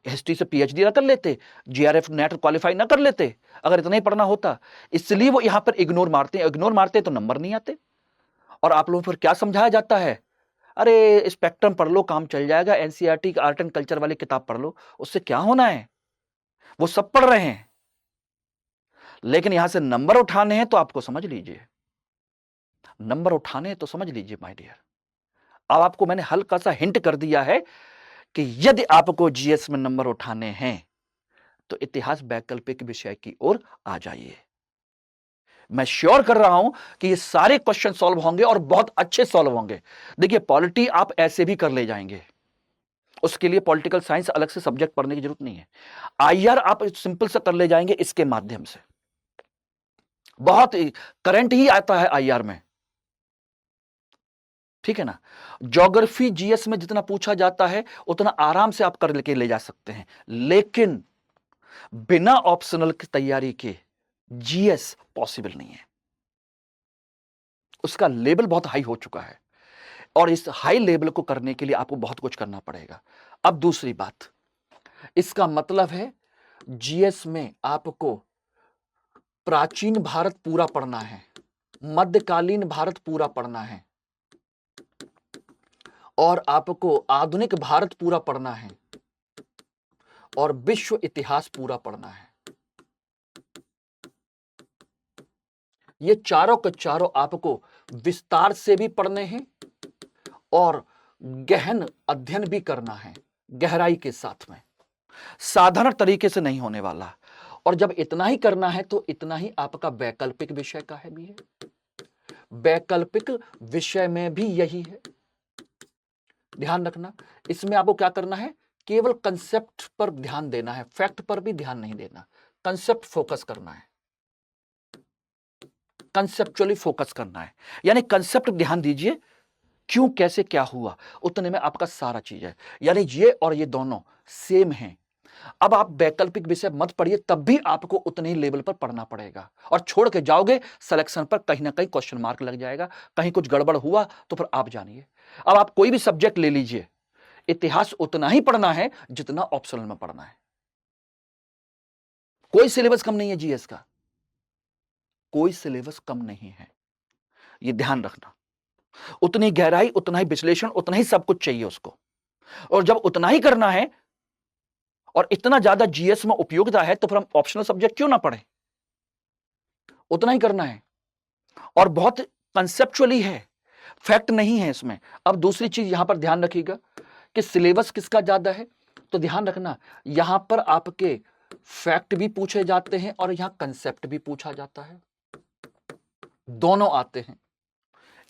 हिस्ट्री से पीएचडी ना कर लेते, जीआरएफ नेट क्वालिफाई ना कर लेते, अगर इतना ही पढ़ना होता। इसलिए वो यहां पर इग्नोर मारते हैं, इग्नोर मारते तो नंबर नहीं आते। और आप लोगों को फिर क्या समझाया जाता है? अरे स्पेक्ट्रम पढ़ लो काम चल जाएगा, एनसीईआरटी आर्ट एंड कल्चर वाली किताब पढ़ लो, उससे क्या होना है? वो सब पढ़ रहे हैं, लेकिन यहां से नंबर उठाने हैं तो आपको समझ लीजिए, नंबर उठाने हैं तो समझ लीजिए माय डियर। अब आपको मैंने हल्का सा हिंट कर दिया है कि यदि आपको जीएस में नंबर उठाने हैं तो इतिहास वैकल्पिक विषय की ओर आ जाइए। मैं श्योर कर रहा हूं कि ये सारे क्वेश्चन सॉल्व होंगे और बहुत अच्छे सॉल्व होंगे। देखिए पॉलिटी आप ऐसे भी कर ले जाएंगे, उसके लिए पॉलिटिकल साइंस अलग से सब्जेक्ट पढ़ने की जरूरत नहीं है। आईआर आप सिंपल से कर ले जाएंगे इसके माध्यम से, बहुत करंट ही आता है आईआर में, ठीक है ना। ज्योग्राफी जीएस में जितना पूछा जाता है उतना आराम से आप कर लेके ले जा सकते हैं, लेकिन बिना ऑप्शनल की तैयारी के जीएस पॉसिबल नहीं है। उसका लेवल बहुत हाई हो चुका है और इस हाई लेवल को करने के लिए आपको बहुत कुछ करना पड़ेगा। अब दूसरी बात, इसका मतलब है जीएस में आपको प्राचीन भारत पूरा पढ़ना है, मध्यकालीन भारत पूरा पढ़ना है, और आपको आधुनिक भारत पूरा पढ़ना है, और विश्व इतिहास पूरा पढ़ना है। ये चारों के चारों आपको विस्तार से भी पढ़ने हैं और गहन अध्ययन भी करना है, गहराई के साथ में, साधारण तरीके से नहीं होने वाला। और जब इतना ही करना है तो इतना ही आपका वैकल्पिक विषय का है भी है, वैकल्पिक विषय में भी यही है। ध्यान रखना, इसमें आपको क्या करना है, केवल कंसेप्ट पर ध्यान देना है, फैक्ट पर भी ध्यान नहीं देना, कंसेप्ट फोकस करना है, कंसेप्चुअली फोकस करना है। यानी कंसेप्ट ध्यान दीजिए, क्यों कैसे क्या हुआ, उतने में आपका सारा चीज है। यानी ये और ये दोनों सेम हैं, अब आप वैकल्पिक विषय मत पढ़िए, तब भी आपको उतने ही लेवल पर पढ़ना पड़ेगा, और छोड़ के जाओगे सिलेक्शन पर कहीं ना कहीं क्वेश्चन मार्क लग जाएगा, कहीं कुछ गड़बड़ हुआ तो फिर आप जानिए। अब आप कोई भी सब्जेक्ट ले लीजिए, इतिहास उतना ही पढ़ना है जितना ऑप्शनल में पढ़ना है। कोई सिलेबस कम नहीं है जीएस का, कोई सिलेबस कम नहीं है, ये ध्यान रखना। उतनी गहराई, उतना ही विश्लेषण, उतना ही सब कुछ चाहिए उसको। और जब उतना ही करना है और इतना ज्यादा जीएस में उपयोगिता है, तो फिर हम ऑप्शनल सब्जेक्ट क्यों ना पढ़ें? उतना ही करना है, और बहुत कंसेप्चुअली है, फैक्ट नहीं है इसमें। अब दूसरी चीज यहां पर ध्यान रखिएगा कि सिलेबस किसका ज्यादा है, तो ध्यान रखना यहां पर आपके फैक्ट भी पूछे जाते हैं और यहां कंसेप्ट भी पूछा जाता है, दोनों आते हैं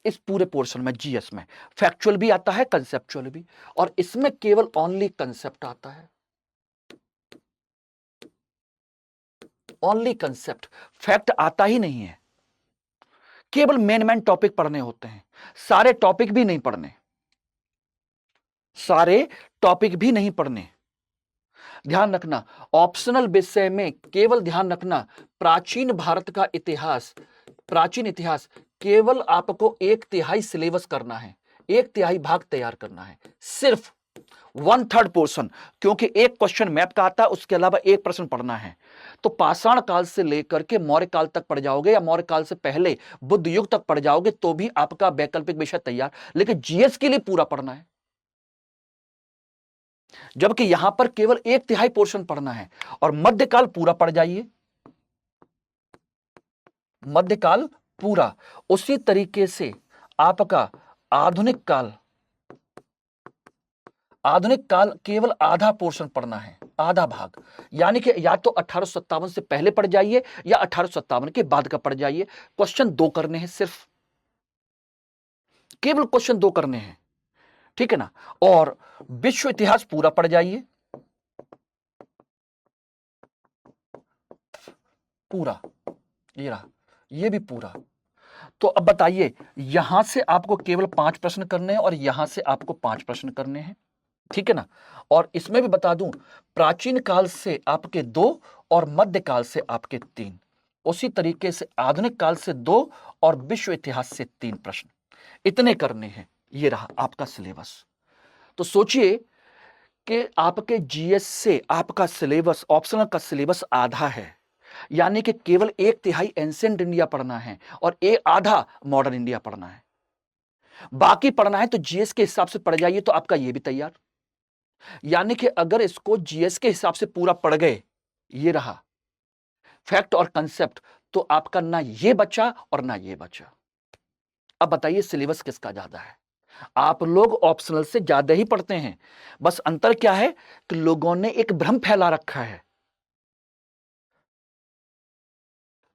इस पूरे पोर्शन में। जीएस में फैक्चुअल भी आता है, कंसेप्चुअल भी, और इसमें केवल ओनली कंसेप्ट आता है, ओनली कंसेप्ट, फैक्ट आता ही नहीं है। केवल मेन टॉपिक पढ़ने होते हैं, सारे टॉपिक भी नहीं पढ़ने, सारे टॉपिक भी नहीं पढ़ने। ध्यान रखना ऑप्शनल विषय में केवल ध्यान रखना प्राचीन भारत का इतिहास, प्राचीन इतिहास केवल आपको 1/3 सिलेबस करना है, 1/3 भाग तैयार करना है, सिर्फ 1/3 पोर्शन, क्योंकि एक क्वेश्चन मैप का आता है, उसके अलावा एक प्रश्न पढ़ना है। तो पाषाण काल से लेकर के मौर्य काल तक पढ़ जाओगे, या मौर्य काल से पहले बुद्ध युग तक पढ़ जाओगे, तो भी आपका वैकल्पिक विषय तैयार। लेकिन जीएस के लिए पूरा पढ़ना है, जबकि यहां पर केवल 1/3 पोर्शन पढ़ना है। और मध्यकाल पूरा पढ़ जाइए, मध्यकाल पूरा। उसी तरीके से आपका आधुनिक काल, आधुनिक काल केवल आधा पोर्शन पढ़ना है, आधा भाग, यानी कि या तो 1857 से पहले पढ़ जाइए या 1857 के बाद का पढ़ जाइए। क्वेश्चन 2 करने हैं, सिर्फ केवल क्वेश्चन 2 करने हैं, ठीक है ना। और विश्व इतिहास पूरा पढ़ जाइए, पूरा, ये रहा, ये भी पूरा। तो अब बताइए, यहां से आपको केवल 5 प्रश्न करने हैं और यहां से आपको 5 प्रश्न करने हैं, ठीक है ना। और इसमें भी बता दूं, प्राचीन काल से आपके 2 और मध्यकाल से आपके 3, उसी तरीके से आधुनिक काल से 2 और विश्व इतिहास से 3 प्रश्न, इतने करने हैं। ये रहा आपका सिलेबस। तो सोचिए कि आपके जीएस से आपका सिलेबस, ऑप्शनल का सिलेबस आधा है, यानी कि केवल 1/3 एंशिएंट इंडिया पढ़ना है और आधा मॉडर्न इंडिया पढ़ना है। बाकी पढ़ना है तो जीएस के हिसाब से पढ़ जाइए, तो आपका ये भी तैयार। यानी कि अगर इसको जीएस के हिसाब से पूरा पढ़ गए, ये रहा फैक्ट और कंसेप्ट, तो आपका ना ये बचा और ना ये बचा। अब बताइए सिलेबस किसका ज्यादा है? आप लोग ऑप्शनल से ज्यादा ही पढ़ते हैं, बस अंतर क्या है कि लोगों ने एक भ्रम फैला रखा है,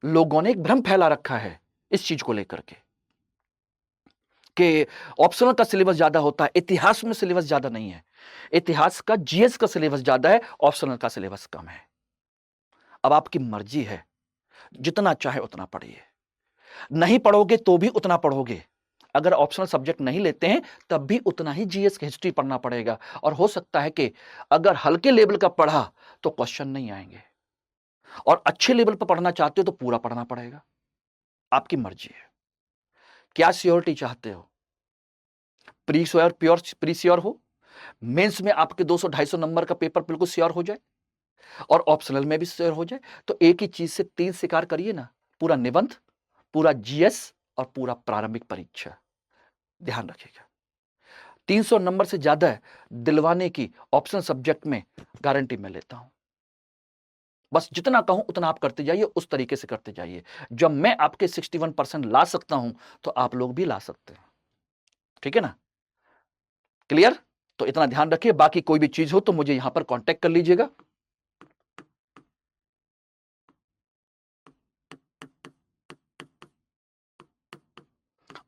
लोगों ने एक भ्रम फैला रखा है इस चीज को लेकर के कि ऑप्शनल का सिलेबस ज्यादा होता है, इतिहास में सिलेबस ज्यादा नहीं है। इतिहास का, जीएस का सिलेबस ज्यादा है, ऑप्शनल का सिलेबस कम है। अब आपकी मर्जी है, जितना चाहे उतना पढ़िए, नहीं पढ़ोगे तो भी उतना पढ़ोगे। अगर ऑप्शनल सब्जेक्ट नहीं लेते हैं तब भी उतना ही जीएस की हिस्ट्री पढ़ना पड़ेगा। और हो सकता है कि अगर हल्के लेवल का पढ़ा तो क्वेश्चन नहीं आएंगे, और अच्छे लेवल पर पढ़ना चाहते हो तो पूरा पढ़ना पड़ेगा। आपकी मर्जी है, क्या श्योरिटी चाहते हो? Pre sure, pure pre sure हो, मेंस में आपके 200-250 नंबर का पेपर बिल्कुल श्योर हो जाए और ऑप्शनल में भी श्योर हो जाए, तो एक ही चीज से 3 शिकार करिए ना, पूरा निबंध, पूरा जीएस और पूरा प्रारंभिक परीक्षा। ध्यान रखिएगा, 300 नंबर से ज्यादा दिलवाने की ऑप्शनल सब्जेक्ट में गारंटी मैं लेता हूं। बस जितना कहूं उतना आप करते जाइए, उस तरीके से करते जाइए। जब मैं आपके 61% ला सकता हूं तो आप लोग भी ला सकते हैं, ठीक है ना। क्लियर? तो इतना ध्यान रखिए। बाकी कोई भी चीज हो तो मुझे यहां पर कांटेक्ट कर लीजिएगा।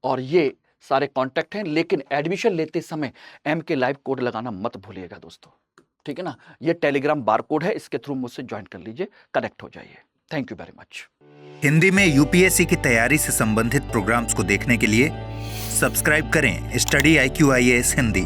और ये सारे कांटेक्ट हैं, लेकिन एडमिशन लेते समय MK लाइव कोड लगाना मत भूलिएगा दोस्तों, ठीक है ना। ये टेलीग्राम बार कोड है, इसके थ्रू मुझसे ज्वाइन कर लीजिए, कनेक्ट हो जाइए। Thank you very much. Hindi में यूपीएससी की तैयारी से संबंधित प्रोग्राम्स को देखने के लिए सब्सक्राइब करें स्टडी IQ IAS हिंदी।